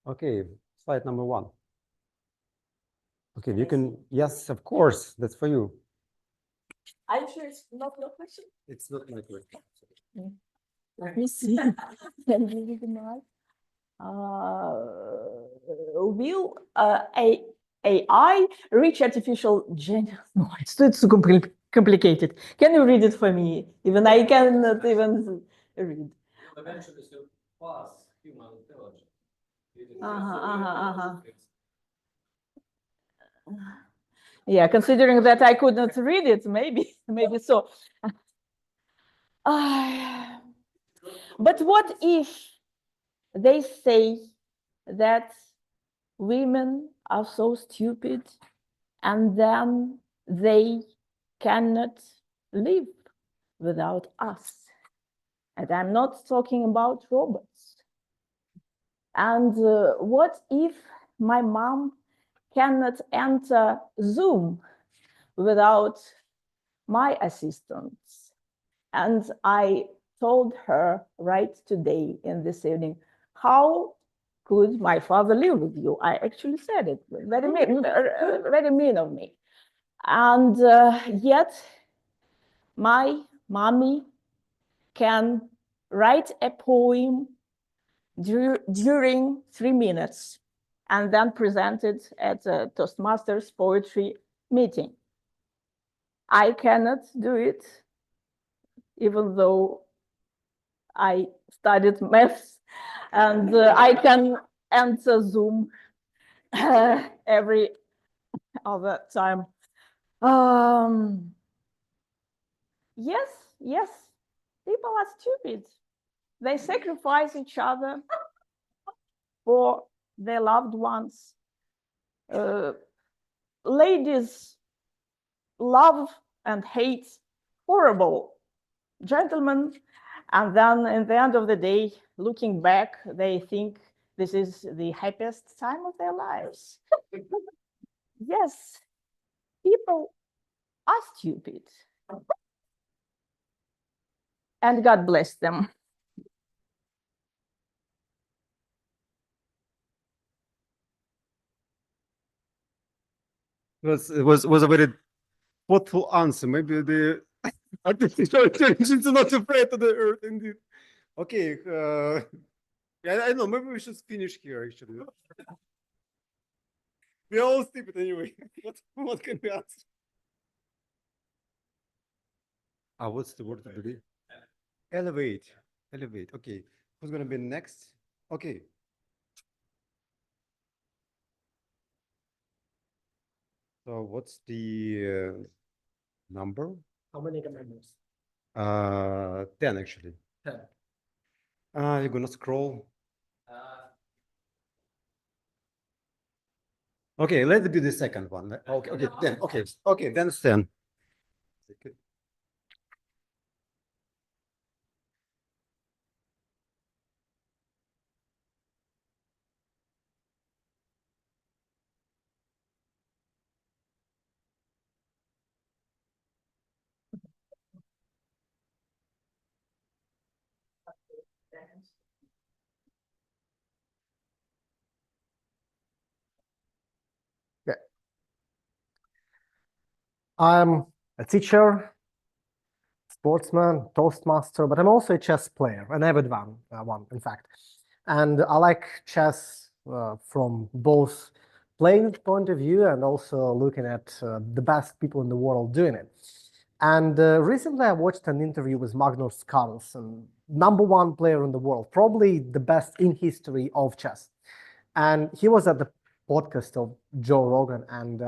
Okay, slide number 1. Okay, you can, yes, of course, that's for you. Are you sure it's not your question? It's not my question. Let me see. Can you read it out? Will AI reach artificial genius? No, it's too complicated. Can you read it for me? Even I cannot even read. Eventually surpass human intelligence. Yeah, considering that I could not read it, maybe so. But what if they say that women are so stupid and then they cannot live without us? And I'm not talking about robots. And what if my mom cannot enter Zoom without my assistance? And I told her right today in this evening, how could my father live with you? I actually said it, very mean of me. And yet my mommy can write a poem during 3 minutes and then present it at a Toastmasters poetry meeting. I cannot do it, even though I studied maths and I can enter Zoom every other time. Yes, yes, people are stupid. They sacrifice each other for their loved ones. Ladies love and hate horrible gentlemen, and then at the end of the day, looking back, they think this is the happiest time of their lives. Yes, people are stupid. And God bless them. Was a very thoughtful answer. Maybe the artificial intelligence is not afraid of the earth indeed. Okay, yeah, I know, maybe we should finish here actually. We are all stupid anyway. What can we answer? What's the word today? Elevate. Elevate. Okay. Who's gonna be next? Okay. So what's the number? How many members? 10 actually. 10. You're gonna scroll. Okay, let's do the second one. Okay, okay, 10. Okay, okay, then it's 10. Yeah. I'm a teacher, sportsman, Toastmaster, but I'm also a chess player, an avid one, in fact. And I like chess from both playing point of view and also looking at the best people in the world doing it. And recently I watched an interview with Magnus Carlsen, #1 player in the world, probably the best in history of chess. And he was at the podcast of Joe Rogan, and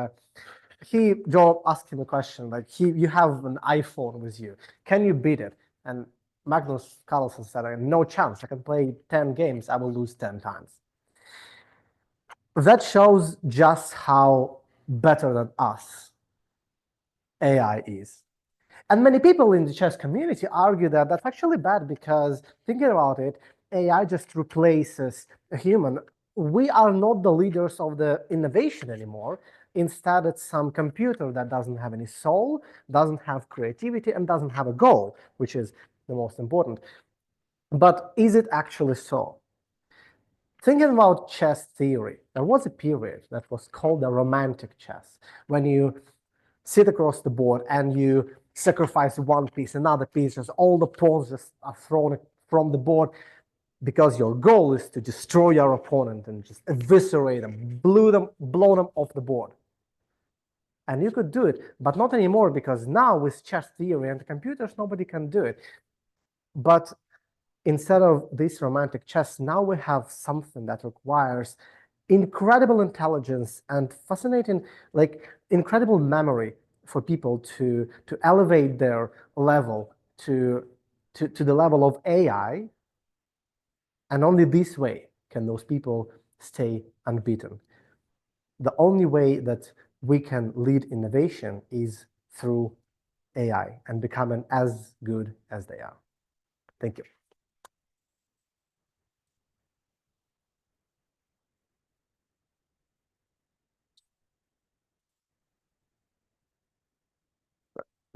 Joe asked him a question like, you have an iPhone with you, can you beat it? And Magnus Carlsen said, no chance. I can play 10 games, I will lose 10 times. That shows just how better than us AI is. And many people in the chess community argue that that's actually bad because, thinking about it, AI just replaces a human. We are not the leaders of the innovation anymore. Instead, it's some computer that doesn't have any soul, doesn't have creativity, and doesn't have a goal, which is the most important. But is it actually so? Thinking about chess theory, there was a period that was called the Romantic chess, when you sit across the board and you sacrifice one piece, another piece, just all the pawns just are thrown from the board because your goal is to destroy your opponent and just eviscerate them, blow them off the board. And you could do it, but not anymore, because now with chess theory and the computers, nobody can do it. But instead of this romantic chess, now we have something that requires incredible intelligence and fascinating, like incredible memory for people to elevate their level to the level of AI. And only this way can those people stay unbeaten. The only way that we can lead innovation is through AI and becoming as good as they are. Thank you.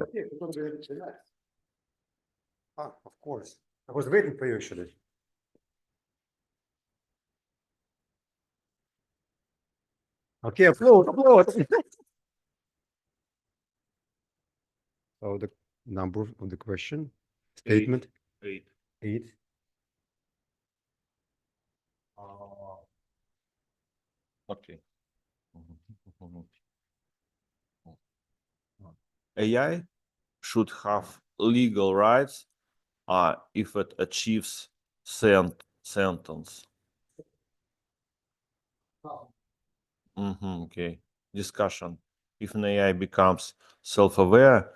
Okay, we're going to go to the next. Ah, of course. I was waiting for you actually. Okay, upload. So the number of the question, statement, Eight. 8. Okay. AI should have legal rights if it achieves sentence. Okay. Discussion. If an AI becomes self-aware,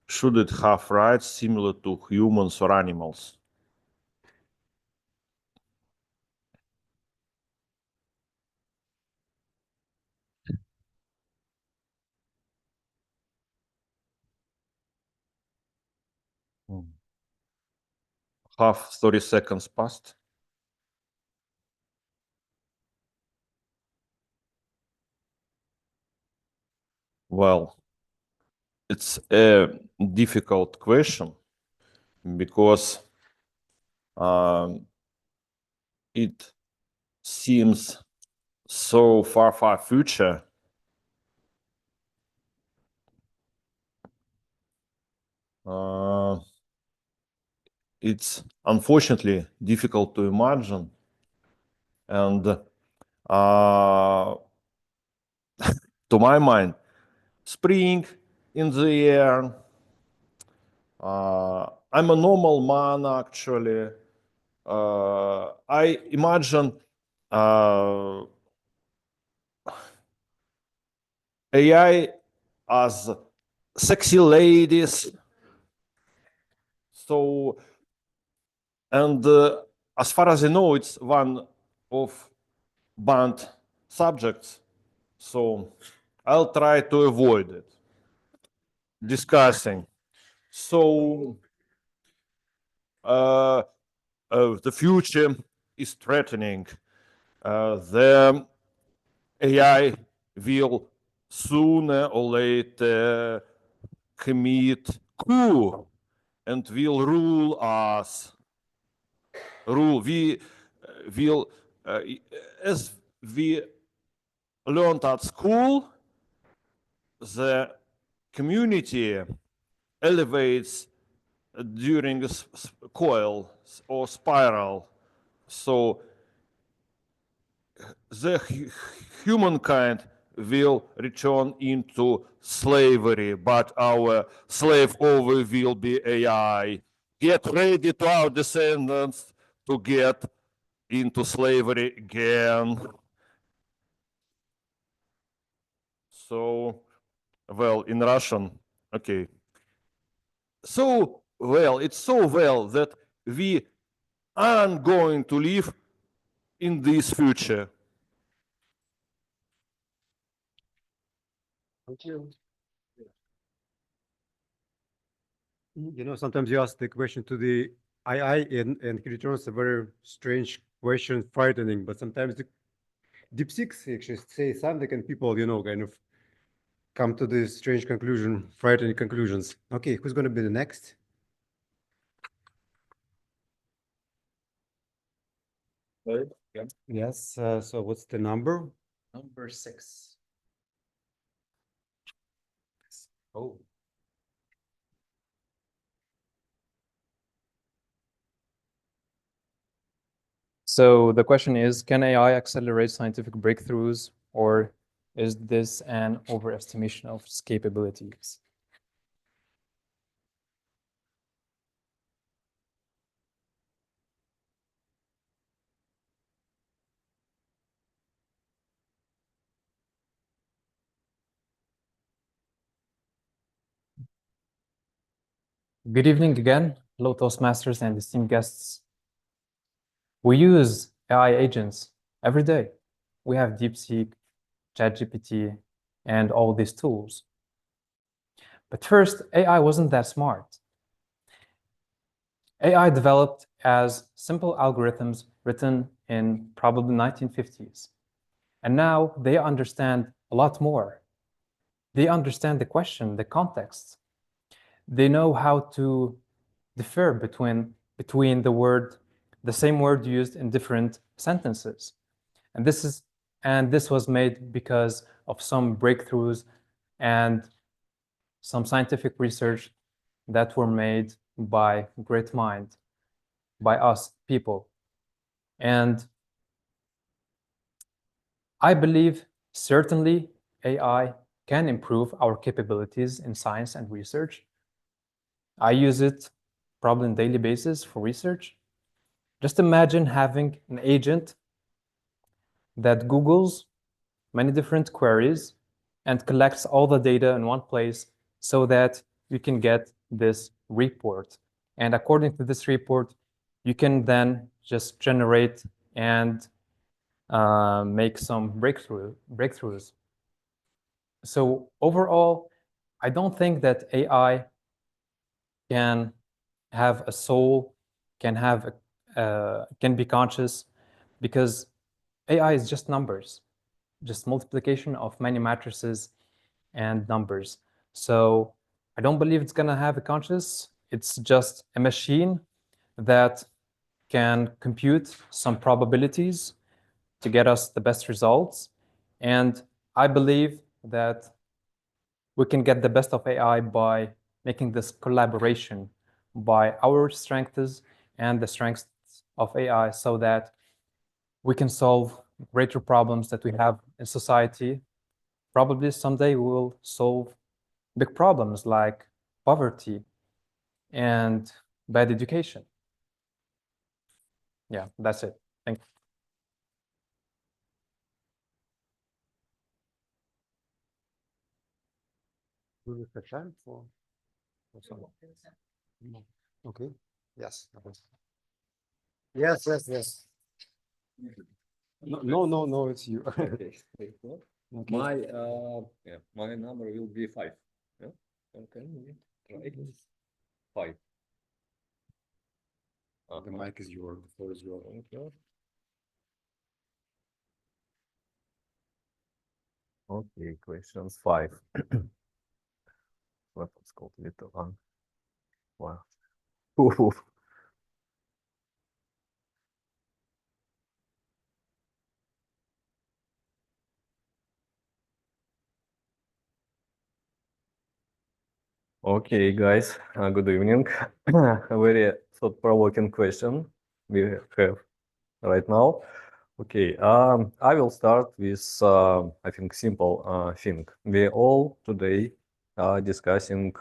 should it have rights similar to humans or animals? Have 30 seconds passed? Well, it's a difficult question because it seems so far future. It's unfortunately difficult to imagine, and to my mind, spring in the air. I'm a normal man actually. I imagine AI as sexy ladies. So, and as far as I know, it's one of banned subjects. So I'll try to avoid it. Discussing. So the future is threatening. The AI will sooner or later commit coup and will rule us. We will, as we learned at school, the community elevates during a coil or spiral. So the humankind will return into slavery, but our slave over will be AI. Get ready to our descendants to get into slavery again. So, well, in Russian, okay. So well, it's so well that we aren't going to live in this future. Thank you. You know, sometimes you ask the question to the AI and it returns a very strange question, frightening, but sometimes the DeepSeeks actually say something and people, you know, kind of come to this strange conclusion, frightening conclusions. Okay, who's going to be the next? Yeah. Yes, so what's the number? Number 6. Oh. So the question is, can AI accelerate scientific breakthroughs, or is this an overestimation of its capabilities? Good evening again, hello Toastmasters and esteemed guests. We use AI agents every day. We have DeepSeek, ChatGPT, and all these tools. But first, AI wasn't that smart. AI developed as simple algorithms written in probably 1950s. And now they understand a lot more. They understand the question, the context. They know how to differ between the same word used in different sentences. And this was made because of some breakthroughs and some scientific research that were made by great mind, by us people. And I believe certainly AI can improve our capabilities in science and research. I use it probably on a daily basis for research. Just imagine having an agent that Googles many different queries and collects all the data in one place so that you can get this report. And according to this report, you can then just generate and make some breakthroughs. So overall, I don't think that AI can have a soul, can be conscious, because AI is just numbers, just multiplication of many matrices and numbers. So I don't believe it's gonna have a conscious. It's just a machine that can compute some probabilities to get us the best results. And I believe that we can get the best of AI by making this collaboration by our strengths and the strengths of AI, so that we can solve greater problems that we have in society. Probably someday we will solve big problems like poverty and bad education. Yeah, that's it. Thank you. Do we have time for someone? No. Okay. Yes. Yes, yes, yes. No, it's you. Okay. Okay. My number will be 5. Yeah. Okay. Right. 5. The mic is yours. The floor is yours. Okay, questions 5. Let's go to little one. Wow. Ooh. Okay, guys, good evening. A very thought-provoking question we have right now. Okay, I will start with, I think, simple thing. We all today are discussing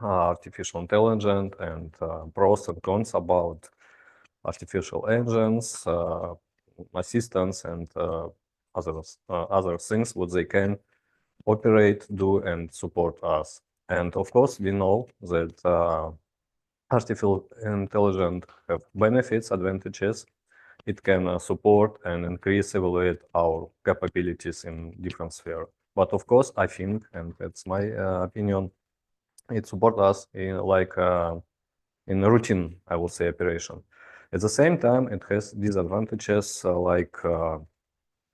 artificial intelligence and pros and cons about artificial engines, assistants, and other things what they can operate, do, and support us. And of course, we know that artificial intelligence have benefits, advantages. It can support and increase, evaluate our capabilities in different spheres. But of course, I think, and that's my opinion, it supports us in in routine, I will say, operation. At the same time, it has disadvantages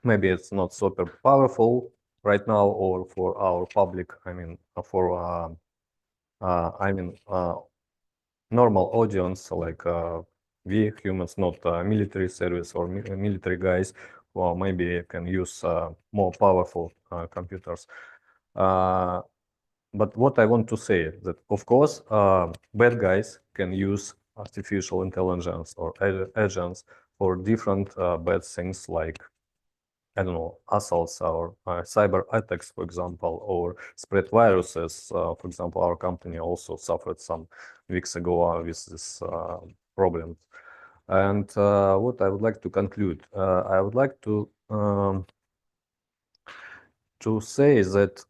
maybe it's not super powerful right now, or for our public, normal audience, like we humans, not military service or military guys, who maybe can use more powerful computers. But what I want to say that, of course, bad guys can use artificial intelligence or agents for different bad things, like, I don't know, assaults or cyber attacks, for example, or spread viruses. For example, our company also suffered some weeks ago with this problem. And what I would like to conclude, I would like to say that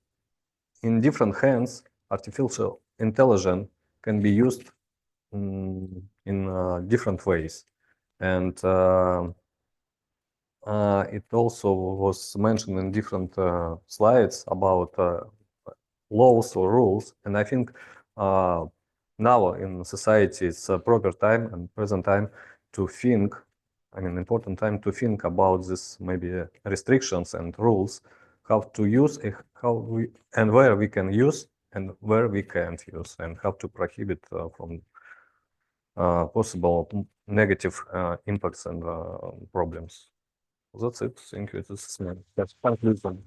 in different hands, artificial intelligence can be used in different ways. And it also was mentioned in different slides about laws or rules. And I think now in society, it's a proper time and present time to think, important time to think about this, maybe restrictions and rules, how to use, and where we can use and where we can't use, and how to prohibit from possible negative impacts and problems. That's it. Thank you. That's conclusion.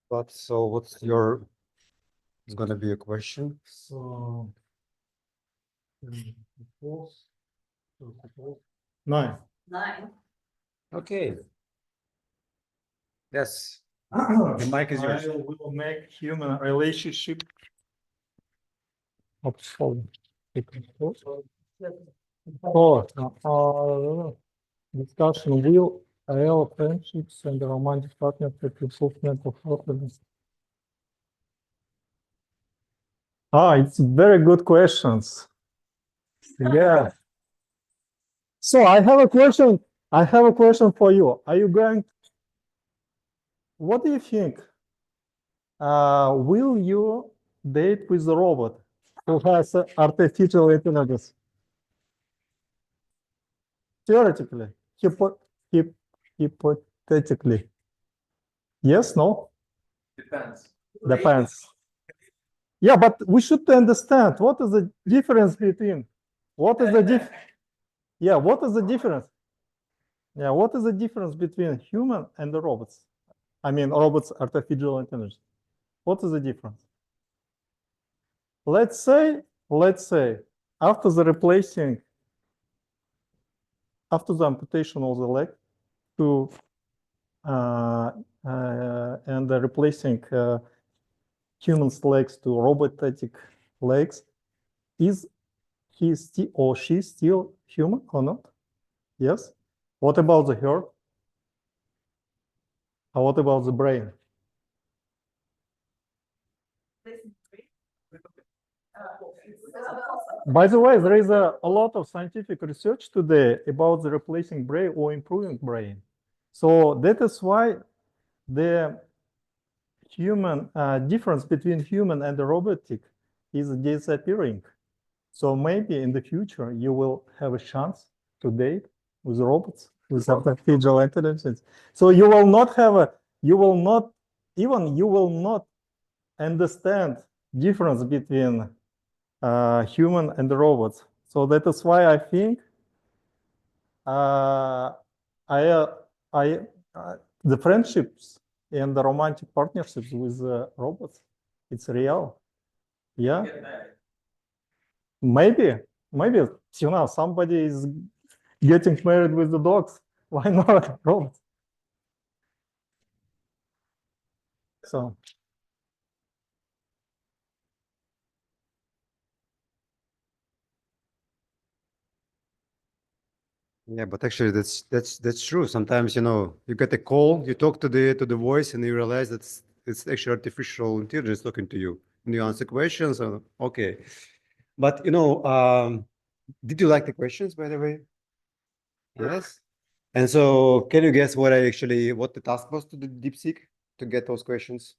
But so what's your, it's gonna be a question. So. 9. 9. Okay. Yes. The mic is yours. I will make human relationship obsolete. Discussion will allow friendships and romantic partnership improvement of happiness. It's very good questions. Yeah. So I have a question. I have a question for you. Are you going? What do you think? Will you date with a robot who has artificial intelligence? Theoretically, hypothetically. Yes, no? Depends. Depends. Yeah, but we should understand what is the difference between what is the yeah, what is the difference? Yeah, what is the difference between human and the robots? I mean, robots, artificial intelligence. What is the difference? Let's say, after the amputation of the leg to and the replacing human's legs to robotic legs, is he or she still human or not? Yes. What about the heart? What about the brain? By the way, there is a lot of scientific research today about the replacing brain or improving brain. So that is why the human difference between human and the robotic is disappearing. So maybe in the future you will have a chance to date with robots, with artificial intelligence. So you will not understand difference between human and the robots. So that is why I think the friendships and the romantic partnerships with robots, it's real. Yeah. Maybe, somebody is getting married with the dogs. Why not robots? So. Yeah, but actually that's true. Sometimes, you get a call, you talk to the voice, and you realize that it's actually artificial intelligence talking to you. And you answer questions, okay. But did you like the questions, by the way? Yes. And so can you guess what the task was to the DeepSeek to get those questions?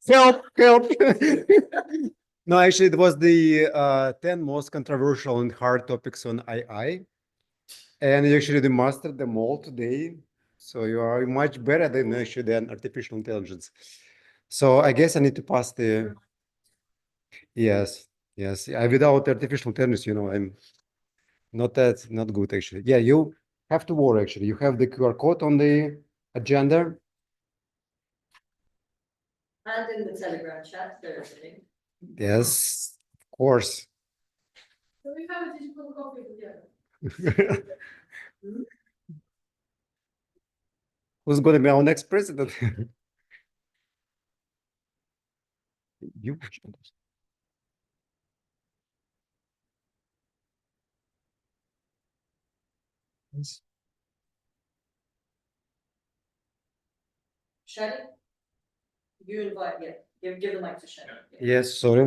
Help. No, actually, it was the 10 most controversial and hard topics on AI. And you actually mastered them all today. So you are much better than artificial intelligence. So I guess I need to pass the... Yes. Without artificial intelligence, I'm not good, actually. Yeah, you have to worry, actually. You have the QR code on the agenda. And in the Telegram chat, Thursday. Yes, of course. So we have a digital copy together. Who's going to be our next president? You. Shadi? You invite, give the mic to Shadi. Yes, sorry.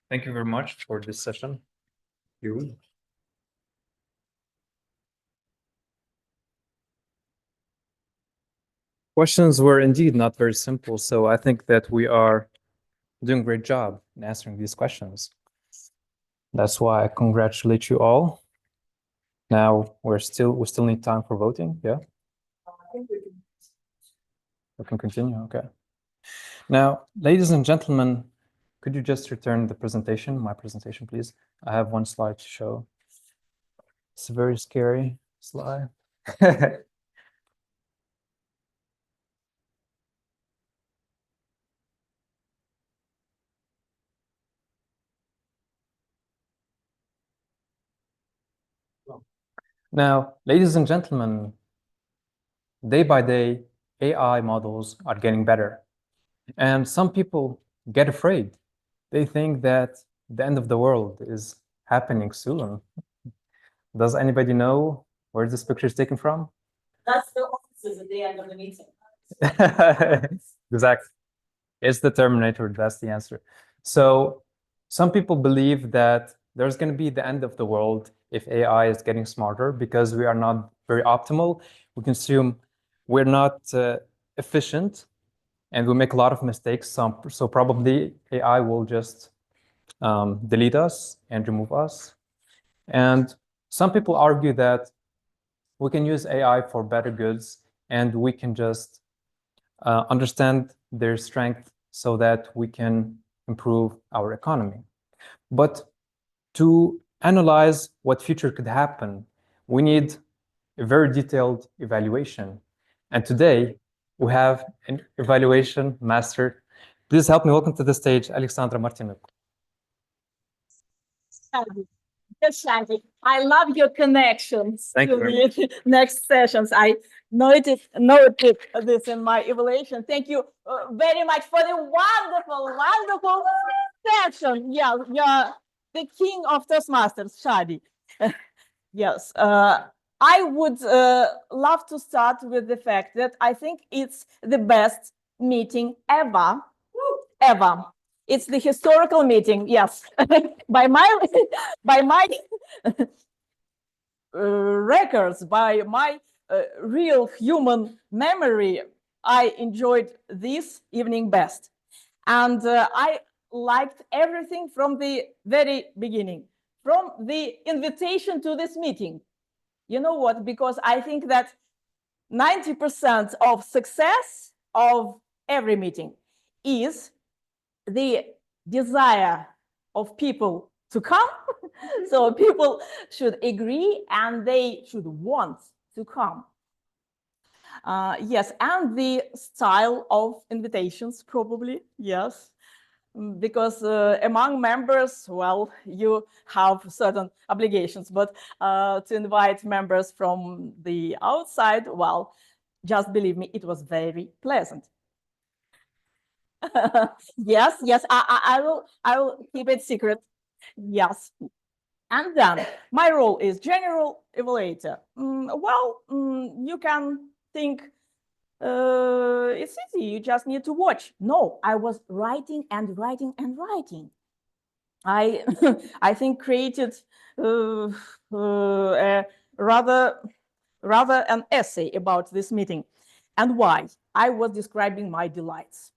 Thank you very much for this session. You. Questions were indeed not very simple, so I think that we are doing a great job in answering these questions. That's why I congratulate you all. Now we still need time for voting. Yeah. We can continue. Okay. Now, ladies and gentlemen, could you just return the presentation, my presentation, please? I have one slide to show. It's a very scary slide. Now, ladies and gentlemen, day by day, AI models are getting better. And some people get afraid. They think that the end of the world is happening soon. Does anybody know where this picture is taken from? That's the offices at the end of the meeting. Exactly. It's the Terminator. That's the answer. So some people believe that there's going to be the end of the world if AI is getting smarter because we are not very optimal. We consume, we're not efficient, and we make a lot of mistakes. So probably AI will just delete us and remove us. And some people argue that we can use AI for better goods, and we can just understand their strength so that we can improve our economy. But to analyze what future could happen, we need a very detailed evaluation. And today we have an evaluation master. Please help me welcome to the stage, Alexandra Martinuk. Yes, Shanti. I love your connections Thank to you very the next sessions. I noted this in my evaluation. Thank you very much for the wonderful session. Yeah, you're the king of Toastmasters, Shadi. Yes, I would love to start with the fact that I think it's the best meeting ever. It's the historical meeting, yes. by my records, by my real human memory, I enjoyed this evening best. And I liked everything from the very beginning, from the invitation to this meeting. You know what? Because I think that 90% of success of every meeting is the desire of people to come. So people should agree and they should want to come. Yes, and the style of invitations probably, yes. Because among members, well, you have certain obligations, but to invite members from the outside, well, just believe me, it was very pleasant. Yes, I will keep it secret. Yes. And then my role is general evaluator. You can think it's easy, you just need to watch. No, I was writing and writing and writing. I I think created rather an essay about this meeting. And why? I was describing my delights.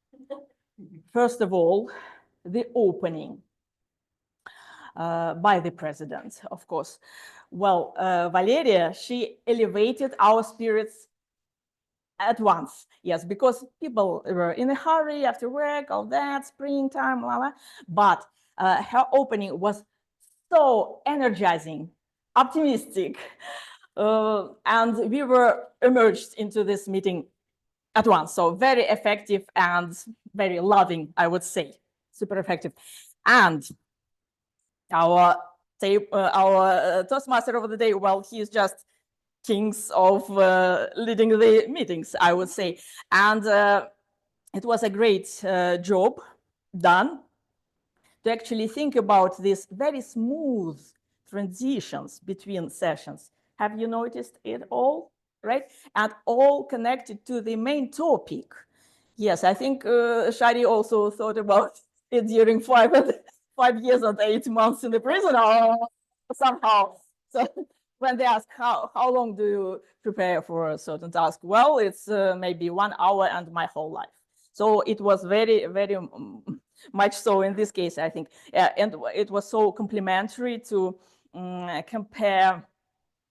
First of all, the opening by the president, of course. Well, Valeria, she elevated our spirits at once. Yes, because people were in a hurry after work, all that, springtime, blah, blah. But her opening was so energizing, optimistic, and we were immersed into this meeting at once. So very effective and very loving, I would say, super effective. And our Toastmaster of the day, well, he's just kings of leading the meetings, I would say. And it was a great job done to actually think about these very smooth transitions between sessions. Have you noticed it all? Right? And all connected to the main topic. Yes, I think Shadi also thought about it during 5 years and 8 months in the prison, or somehow. So when they ask how long do you prepare for a certain task? Well, it's maybe 1 hour and my whole life. So it was very, very much so in this case, I think. And it was so complimentary to compare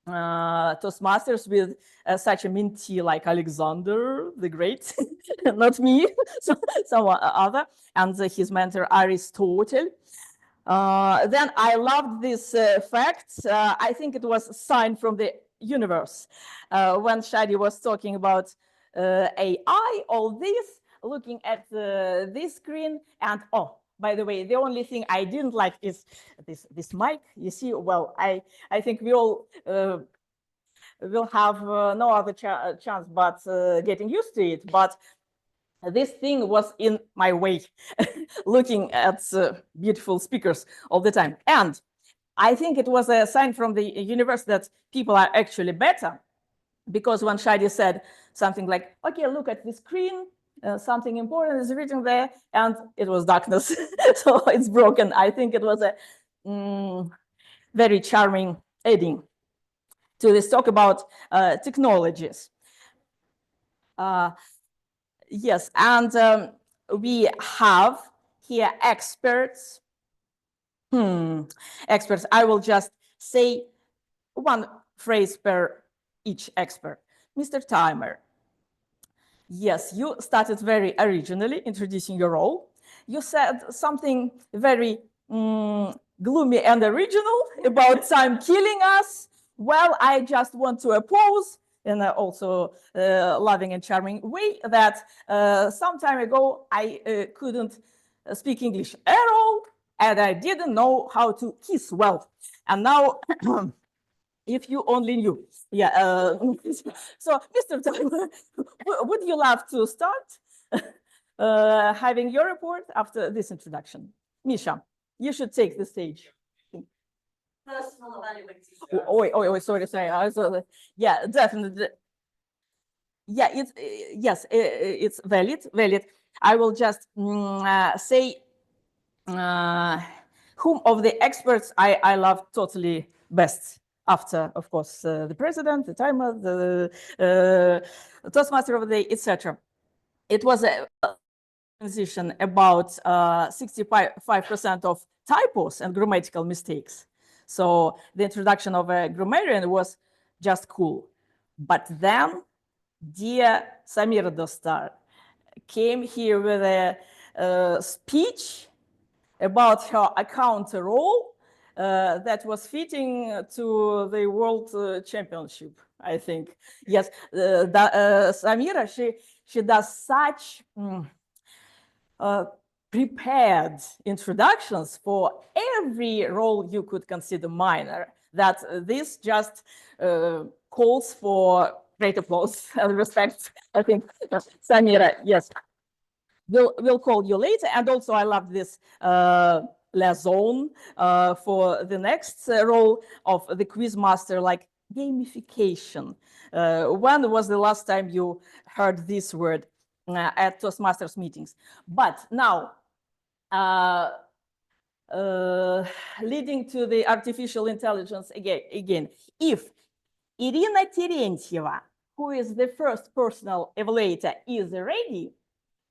Toastmasters with such a mentee like Alexander the Great, not me, so someone other, and his mentor Aristotle. Then I loved this fact. I think it was a sign from the universe when Shadi was talking about AI, all this, looking at this screen, and oh, by the way, the only thing I didn't like is this mic. You see, well, I think we all will have no other chance but getting used to it. But this thing was in my way, looking at beautiful speakers all the time. And I think it was a sign from the universe that people are actually better, because when Shadi said something like, okay, look at the screen, something important is written there, and it was darkness, so it's broken. I think it was a very charming adding to this talk about technologies. Yes, and we have here experts. Experts, I will just say one phrase per each expert. Mr. Timer. Yes, you started very originally introducing your role. You said something very gloomy and original about time killing us. Well, I just want to oppose in also loving and charming way that some time ago I couldn't speak English at all, and I didn't know how to kiss well. And now, if you only knew. Yeah. So, Mr. Timer, would you love to start having your report after this introduction? Misha, you should take the stage. Personal evaluation. Oh, sorry. Yeah, definitely. Yeah, yes, it's valid. I will just say whom of the experts I love totally best after, of course, the president, the timer, the Toastmaster of the day, etc. It was a transition about 65% of typos and grammatical mistakes. So the introduction of a grammarian was just cool. But then dear Samira Dostar came here with a speech about her account role that was fitting to the World Championship, I think. Yes, Samira, she does such prepared introductions for every role you could consider minor, that this just calls for great applause and respect. I think, Samira, yes. We'll call you later. And also I love this liaison for the next role of the quiz master, like gamification. When was the last time you heard this word at Toastmasters meetings? But now, leading to the artificial intelligence again, if Irina Terentьева, who is the first personal evaluator, is ready,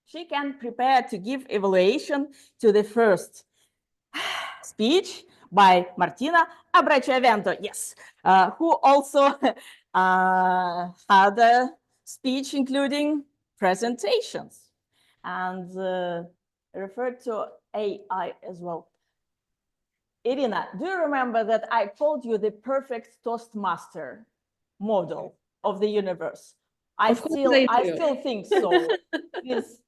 she can prepare to give evaluation to the first speech by Martina Abracciavento, yes, who also had a speech including presentations and referred to AI as well. Irina, do you remember that I called you the perfect Toastmaster model of the universe? I still think so. Please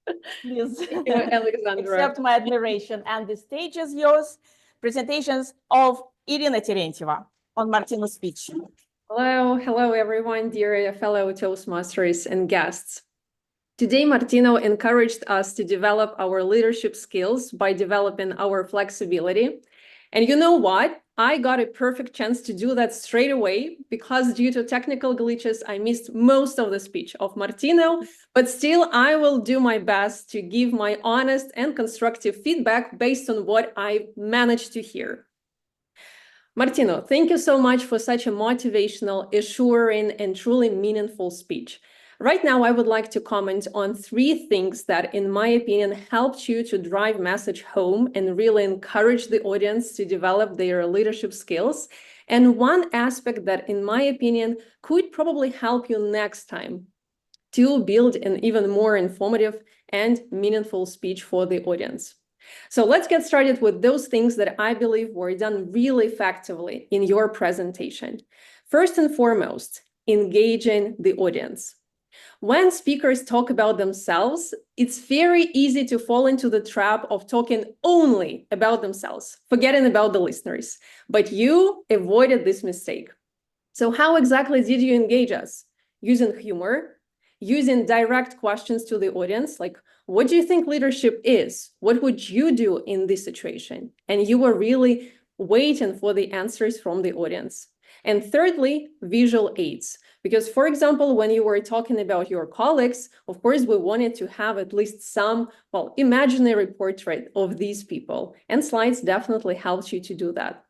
accept my admiration. And the stage is yours. Presentations of Irina Terentьева on Martina's speech. Hello everyone, dear fellow Toastmasters and guests. Today, Martino encouraged us to develop our leadership skills by developing our flexibility. And you know what? I got a perfect chance to do that straight away because due to technical glitches, I missed most of the speech of Martino, but still I will do my best to give my honest and constructive feedback based on what I managed to hear. Martino, thank you so much for such a motivational, assuring, and truly meaningful speech. Right now, I would like to comment on 3 things that, in my opinion, helped you to drive message home and really encourage the audience to develop their leadership skills. And one aspect that, in my opinion, could probably help you next time to build an even more informative and meaningful speech for the audience. So let's get started with those things that I believe were done really effectively in your presentation. First and foremost, engaging the audience. When speakers talk about themselves, it's very easy to fall into the trap of talking only about themselves, forgetting about the listeners. But you avoided this mistake. So how exactly did you engage us? Using humor, using direct questions to the audience, like, what do you think leadership is? What would you do in this situation? And you were really waiting for the answers from the audience. And thirdly, visual aids. Because, for example, when you were talking about your colleagues, of course, we wanted to have at least some, well, imaginary portrait of these people. And slides definitely helped you to do that.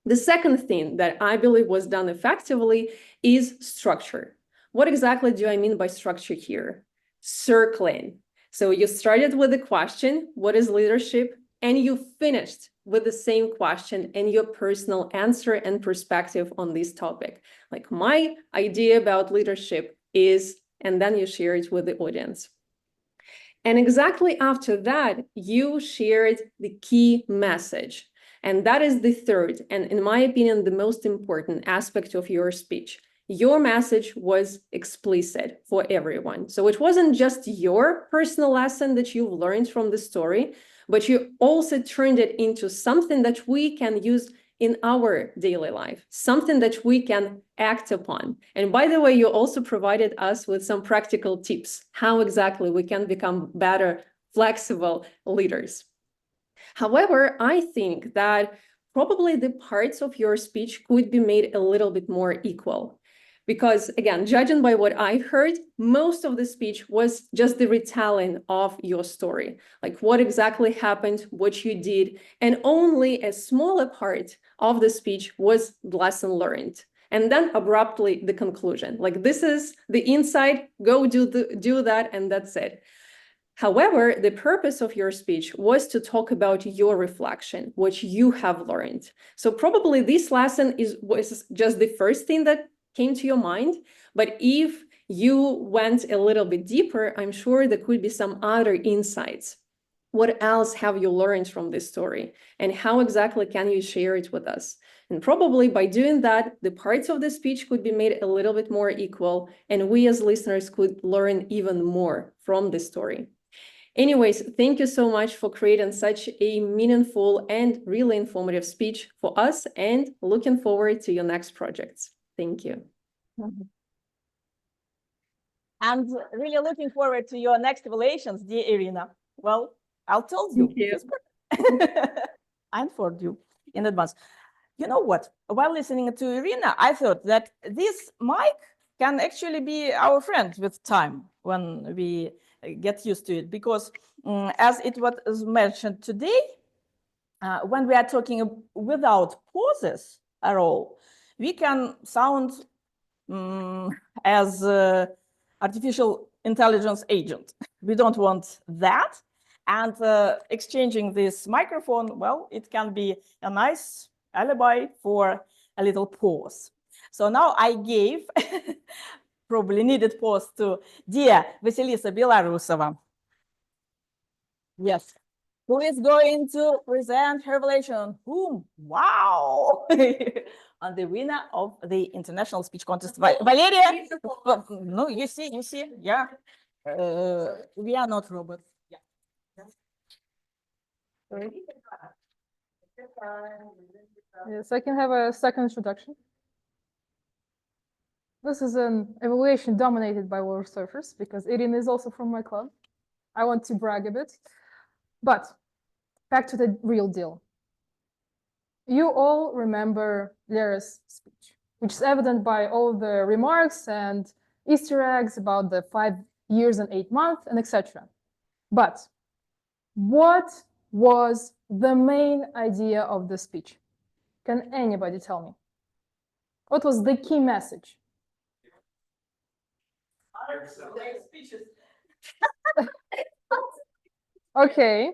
The second thing that I believe was done effectively is structure. What exactly do I mean by structure here? Circling. So you started with the question, what is leadership? And you finished with the same question and your personal answer and perspective on this topic. Like, my idea about leadership is, and then you share it with the audience. And exactly after that, you shared the key message. And that is the third, and in my opinion, the most important aspect of your speech. Your message was explicit for everyone. So it wasn't just your personal lesson that you've learned from the story, but you also turned it into something that we can use in our daily life, something that we can act upon. And by the way, you also provided us with some practical tips, how exactly we can become better, flexible leaders. However, I think that probably the parts of your speech could be made a little bit more equal. Because again, judging by what I heard, most of the speech was just the retelling of your story, like what exactly happened, what you did, and only a smaller part of the speech was lesson learned. And then abruptly the conclusion, like, this is the insight, go do that, and that's it. However, the purpose of your speech was to talk about your reflection, what you have learned. So probably this lesson was just the first thing that came to your mind. But if you went a little bit deeper, I'm sure there could be some other insights. What else have you learned from this story? And how exactly can you share it with us? And probably by doing that, the parts of the speech could be made a little bit more equal, and we as listeners could learn even more from the story. Anyways, thank you so much for creating such a meaningful and really informative speech for us, and looking forward to your next projects. Thank you. And really looking forward to your next evaluations, dear Irina. Well, I'll tell you. I informed you in advance. You know what? While listening to Irina, I thought that this mic can actually be our friend with time when we get used to it, because as it was mentioned today, when we are talking without pauses at all, we can sound as artificial intelligence agent. We don't want that. And exchanging this microphone, well, it can be a nice alibi for a little pause. So now I gave probably needed pause to dear Vasilisa Belarusova. Yes, who is going to present her evaluation on whom? Wow! On the winner of the international speech contest. Valeria, no, you see, yeah. We are not robots. Yeah. Yes, I can have a second introduction. This is an evaluation dominated by world surfers, because Irina is also from my club. I want to brag a bit. But back to the real deal. You all remember Lera's speech, which is evident by all the remarks and Easter eggs about the 5 years and 8 months and etc. But what was the main idea of the speech? Can anybody tell me? What was the key message? Their speeches. Okay.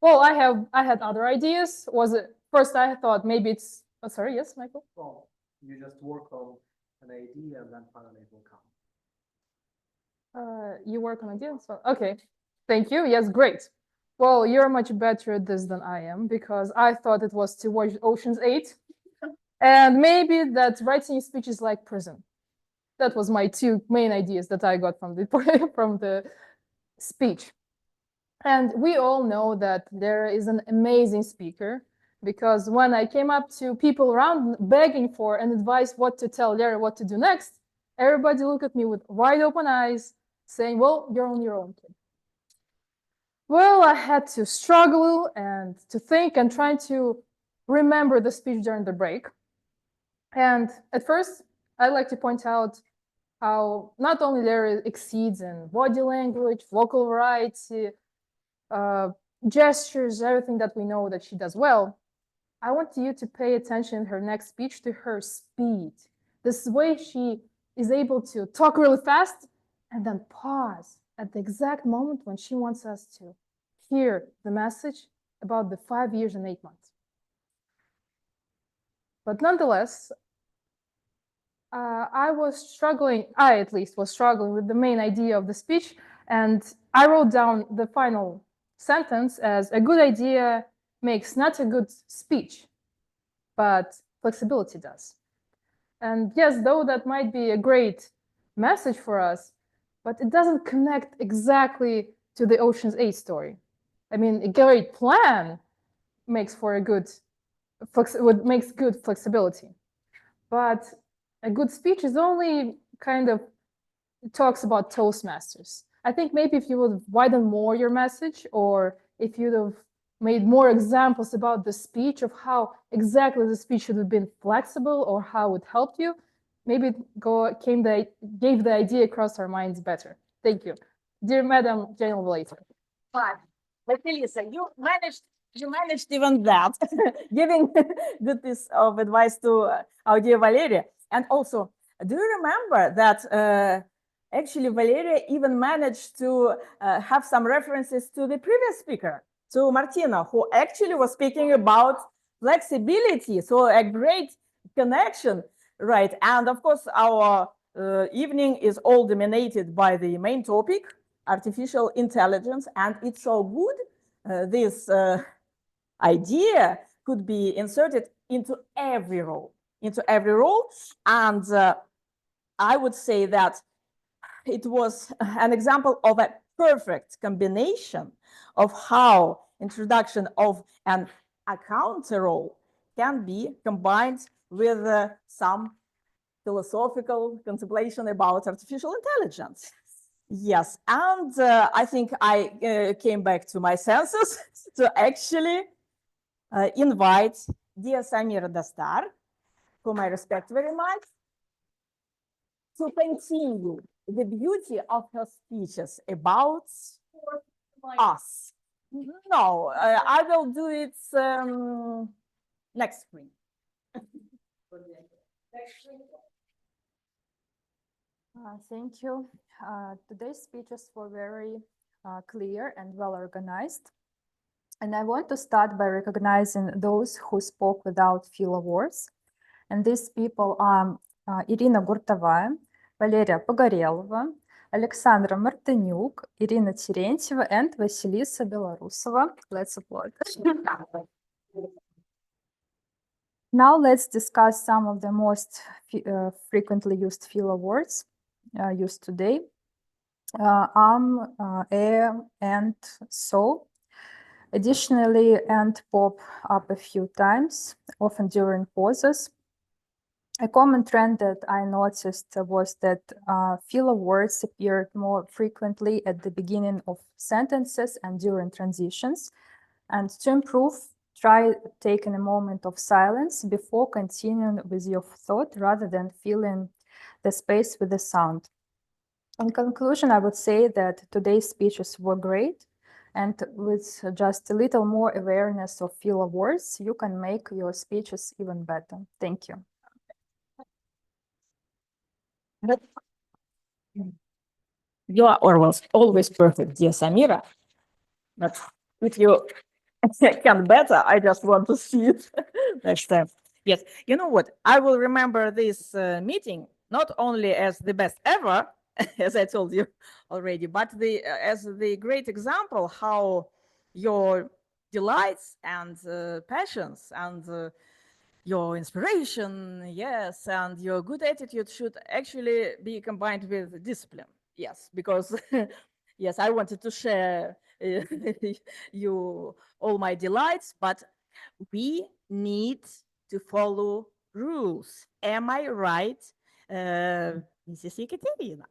Well, I had other ideas. Was it first I thought maybe it's sorry, yes, Michael? Well, you just work on an idea and then finally it will come. You work on ideas. So okay. Thank you. Yes, great. Well, you're much better at this than I am because I thought it was to watch Ocean's 8. And maybe that writing a speech is like prison. That was my two main ideas that I got from the from the speech. And we all know that there is an amazing speaker because when I came up to people around begging for an advice what to tell Larry what to do next, everybody looked at me with wide open eyes saying, well, you're on your own, kid. Well, I had to struggle and to think and try to remember the speech during the break. And at first, I'd like to point out how not only Larry exceeds in body language, vocal variety, gestures, everything that we know that she does well, I want you to pay attention in her next speech to her speed. This way she is able to talk really fast and then pause at the exact moment when she wants us to hear the message about the 5 years and 8 months. But nonetheless, I at least was struggling with the main idea of the speech, and I wrote down the final sentence as a good idea makes not a good speech, but flexibility does. And yes, though that might be a great message for us, but it doesn't connect exactly to the Ocean's 8 story. I mean, a great plan makes for a good makes good flexibility, but a good speech is only kind of talks about Toastmasters. I think maybe if you would widen more your message, or if you'd have made more examples about the speech of how exactly the speech should have been flexible or how it helped you, maybe it gave the idea across our minds better. Thank you. Dear Madam General Evaluator. But Elisa, you managed even that, giving good piece of advice to our dear Valeria. And also, do you remember that actually Valeria even managed to have some references to the previous speaker, to Martina, who actually was speaking about flexibility. So a great connection, right? And of course, our evening is all dominated by the main topic, artificial intelligence, and it's so good this idea could be inserted into every role, and I would say that it was an example of a perfect combination of how introduction of an accountant role can be combined with some philosophical contemplation about artificial intelligence. Yes, and I think I came back to my senses to actually invite dear Samira Dastar, whom I respect very much, to continue the beauty of her speeches about us. No, I will do it next spring. Thank you. Today's speeches were very clear and well organized. And I want to start by recognizing those who spoke without filler words. And these people are Irina Gurtovaya, Valeria Pogorelova, Alexandra Martinyuk, Irina Terentьева, and Vasilisa Belarusova. Let's applaud. Now let's discuss some of the most frequently used filler words used today. And, so. Additionally, and pop up a few times, often during pauses. A common trend that I noticed was that filler words appeared more frequently at the beginning of sentences and during transitions. And to improve, try taking a moment of silence before continuing with your thought rather than filling the space with the sound. In conclusion, I would say that today's speeches were great. And with just a little more awareness of filler words, you can make your speeches even better. Thank you. You are always perfect, dear Samira. But if you can better, I just want to see it next time. Yes, you know what? I will remember this meeting not only as the best ever, as I told you already, but as the great example how your delights and passions and your inspiration, yes, and your good attitude should actually be combined with discipline. Yes, because yes, I wanted to share you all my delights, but we need to follow rules. Am I right, Mrs. Ekaterina?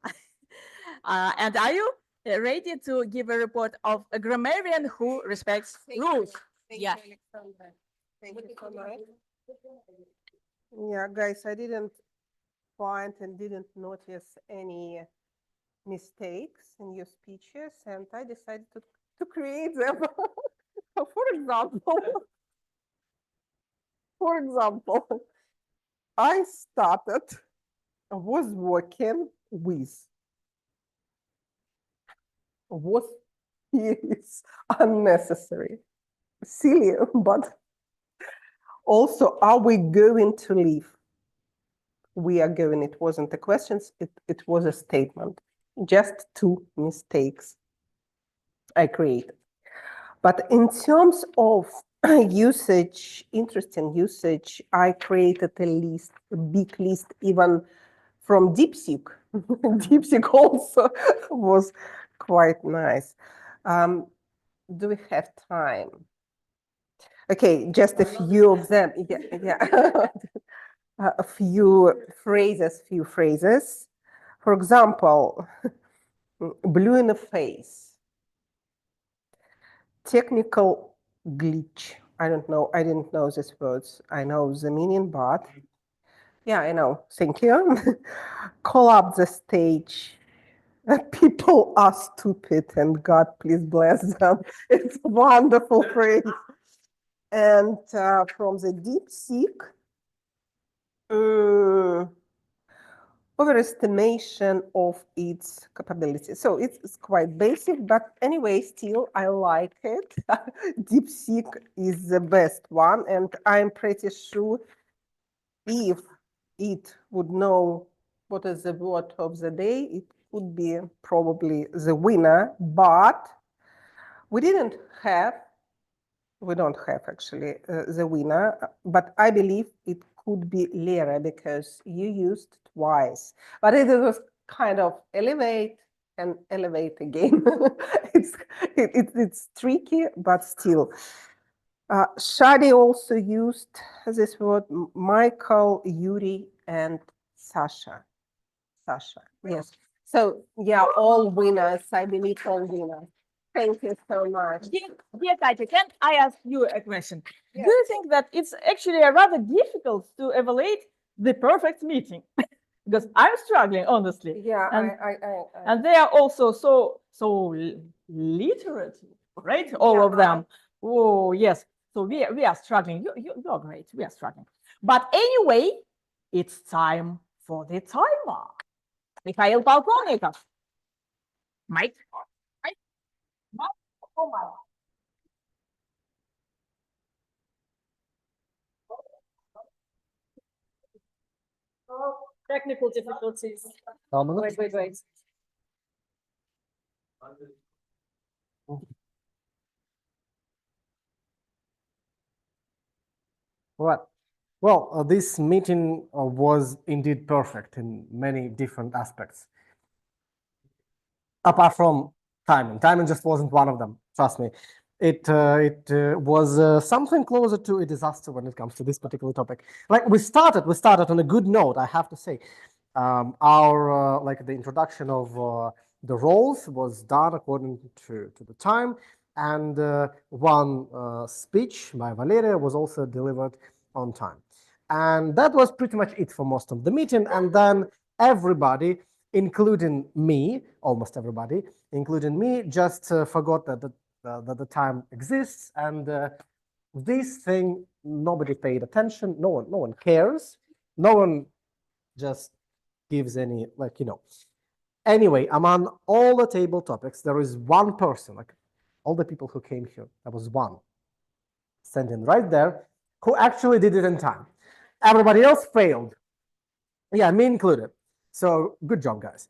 And are you ready to give a report of a grammarian who respects rules? Yeah. Thank you so much. Yeah, guys, I didn't find and didn't notice any mistakes in your speeches, and I decided to create them. For example, I was working with was is unnecessary, silly, but also, are we going to leave? We are going. It wasn't a question, it was a statement. Just two mistakes I created. But in terms of usage, interesting usage, I created a list, a big list, even from DeepSeek. DeepSeek also was quite nice. Do we have time? Okay, just a few of them. Yeah. A few phrases. For example, blue in the face. Technical glitch. I don't know. I didn't know these words. I know the meaning, but yeah, I know. Thank you. Call up the stage. People are stupid, and God, please bless them. It's a wonderful phrase. And from the DeepSeek, overestimation of its capability. So it's quite basic, but anyway, still I like it. DeepSeek is the best one, and I'm pretty sure if it would know what is the word of the day, it would be probably the winner, but we don't have actually the winner, but I believe it could be Lera because you used twice. But it was kind of elevate and elevate again. It's tricky, but still. Shadi also used this word, Michael, Yuri, and Sasha. Yes. So yeah, all winners, I believe all winners. Thank you so much. Dear Katya, can I ask you a question? Do you think that it's actually rather difficult to evaluate the perfect meeting? Because I'm struggling, honestly. Yeah, and they are also so literate, right? All of them. Oh, yes. So we are struggling. You're great. We are struggling. But anyway, it's time for the timer. Mikhail Polkovnikov. Mike. Oh my. Oh, technical difficulties. Wait. Right. Well, this meeting was indeed perfect in many different aspects. Apart from timing. Timing just wasn't one of them, trust me. It was something closer to a disaster when it comes to this particular topic. Like we started on a good note, I have to say. Our like the introduction of the roles was done according to the time, and one speech by Valeria was also delivered on time. And that was pretty much it for most of the meeting. And then everybody, including me, almost everybody, including me, just forgot that the time exists. And this thing, nobody paid attention. No one cares. No one just gives any, like, Anyway, among all the table topics, there is one person, like all the people who came here, there was one standing right there who actually did it in time. Everybody else failed. Yeah, me included. So good job, guys.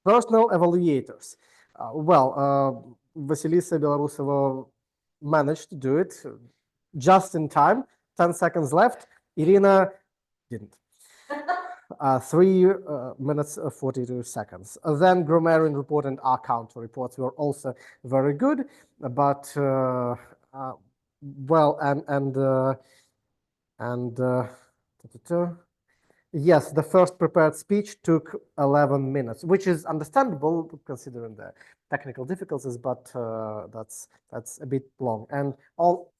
Personal evaluators. Vasilisa Belarusova managed to do it just in time. 10 seconds left. Irina didn't. 3 minutes 42 seconds. Then Grammarian report and our counter reports were also very good, but yes, the first prepared speech took 11 minutes, which is understandable considering the technical difficulties, but that's a bit long. And all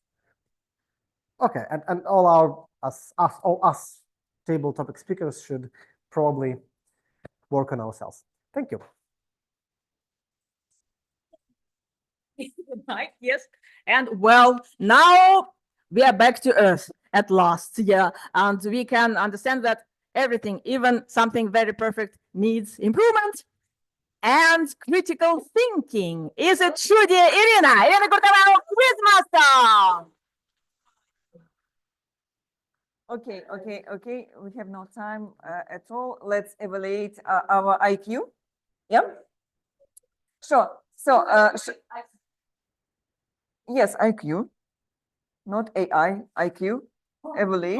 okay, and all us table topic speakers should probably work on ourselves. Thank you. Right, yes. And well, now we are back to earth at last. Yeah. And we can understand that everything, even something very perfect, needs improvement and critical thinking. Is it true, dear Irina? Irina Kurtova, Quizmaster! Okay. We have no time at all. Let's evaluate our IQ. Yep. Sure. So, yes, IQ, not AI, IQ. Evaluate.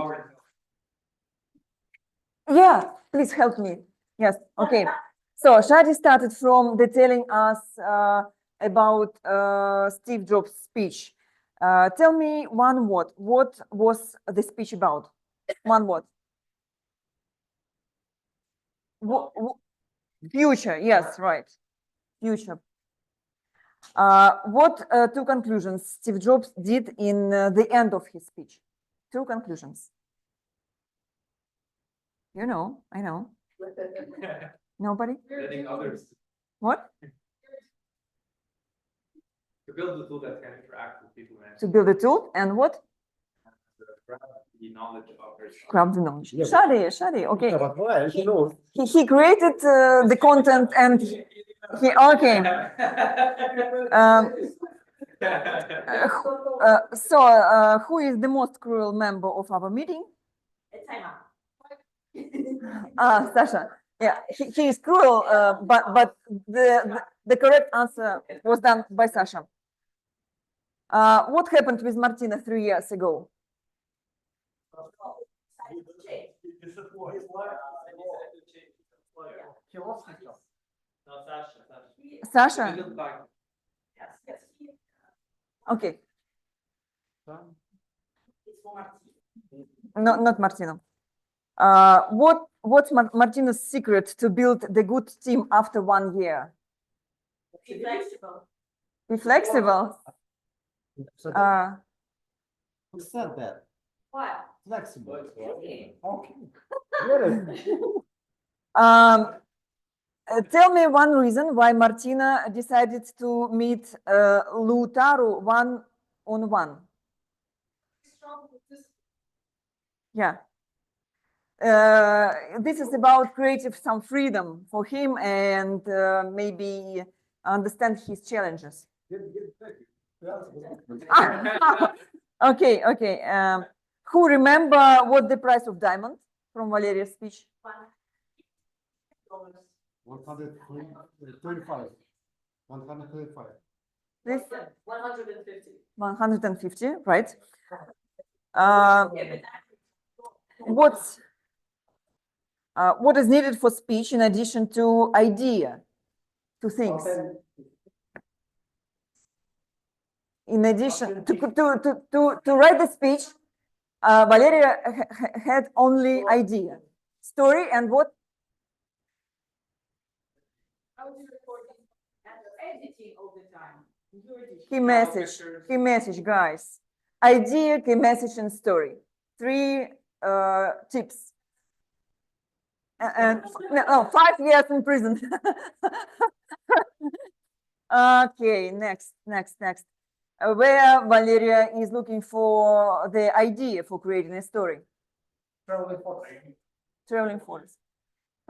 Yeah, please help me. Yes, okay. So Shadi started from detailing us about Steve Jobs' speech. Tell me one word. What was the speech about? One word. Future, yes, right. Future. What 2 conclusions Steve Jobs did in the end of his speech? 2 conclusions. You know, I know. Nobody? Letting others. What? To build a tool that can interact with people. To build a tool and what? Grab the knowledge of others. Grab the knowledge. Shadi, okay. Yeah, but why? He knows. He created the content and he, okay. So who is the most cruel member of our meeting? Sasha. Yeah, he is cruel, but the correct answer was done by Sasha. What happened with Martina 3 years ago? Sasha? Okay. No, not Martina. What's Martina's secret to build the good team after 1 year? Be flexible. Be flexible. Who said that? What? Flexible. Okay. Tell me one reason why Martina decided to meet Lutaru one-on-one. Yeah. This is about creative some freedom for him and maybe understand his challenges. Okay. Who remember what the price of diamond from Valeria's speech? 135. 135. This 150. 150, right? What is needed for speech in addition to idea, to things? In addition to write the speech, Valeria had only idea, story, and what? Editing all the time. Key message, guys. Idea, key message, and story. 3 tips. And no, 5 years in prison. Okay, next. Where Valeria is looking for the idea for creating a story. Traveling forest.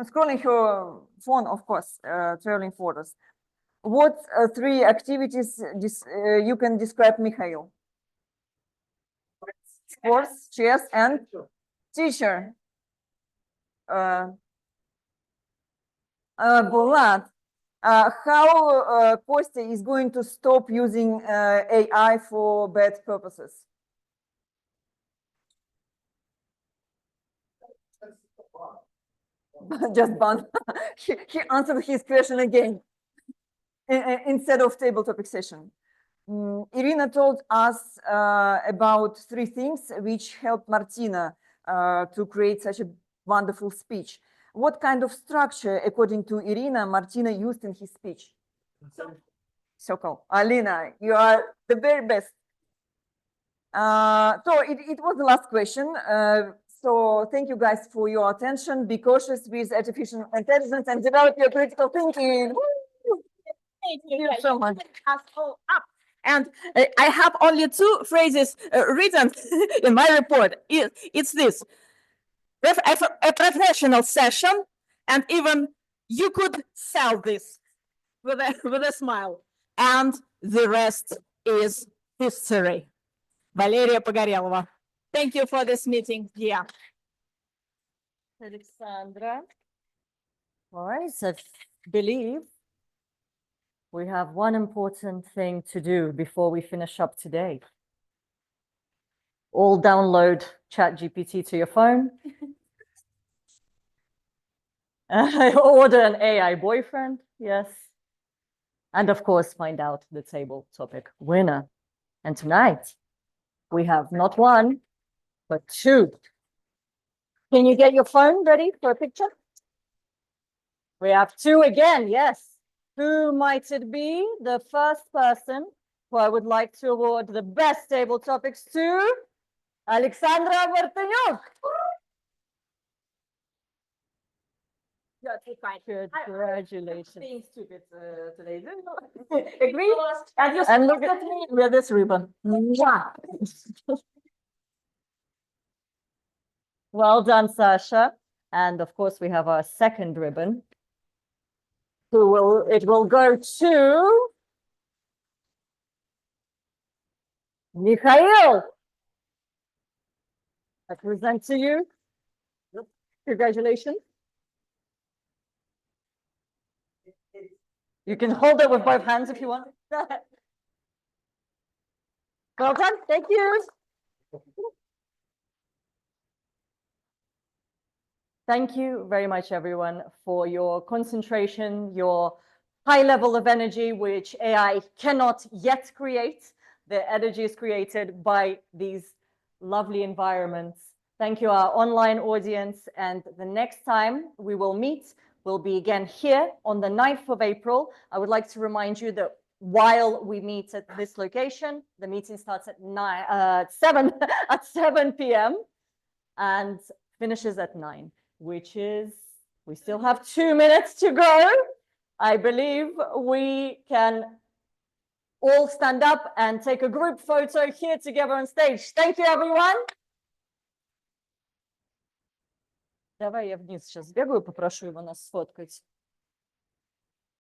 Scrolling her phone, of course, traveling photos. What three activities you can describe, Mikhail? Sports, chess, and teacher. Bulat, how Kostya is going to stop using AI for bad purposes? Just ban. He answered his question again instead of table topic session. Irina told us about three things which helped Martina to create such a wonderful speech. What kind of structure, according to Irina, Martina used in his speech? Circle. Alina, you are the very best. So it was the last question. So thank you guys for your attention. Be cautious with artificial intelligence and develop your critical thinking. Woo! Thank you so much. And I have only two phrases written in my report. It's this: a professional session, and even you could sell this with a smile. And the rest is history. Valeria Pogorelova. Thank you for this meeting. Yeah. Alexandra. All right, so I believe we have one important thing to do before we finish up today. All download ChatGPT to your phone. Order an AI boyfriend, yes. And of course, find out the table topic winner. And tonight, we have not one, but two. Can you get your phone ready for a picture? We have two again, yes. Who might it be? The first person who I would like to award the best table topics to, Alexandra Vertenyuk. Congratulations. Being stupid today. Agree? And look at me with this ribbon. Mwah. Well done, Sasha. And of course, we have our second ribbon. It will go to Mikhail. I present to you. Congratulations. You can hold it with both hands if you want. Well done. Thank you. Thank you very much, everyone, for your concentration, your high level of energy, which AI cannot yet create. The energy is created by these lovely environments. Thank you, our online audience. And the next time we will meet will be again here on the 9th of April. I would like to remind you that while we meet at this location, the meeting starts at 7 p.m. and finishes at 9. Which is, we still have 2 minutes to go. I believe we can all stand up and take a group photo here together on stage. Thank you, everyone. Давай я вниз сейчас сбегаю, попрошу его нас сфоткать.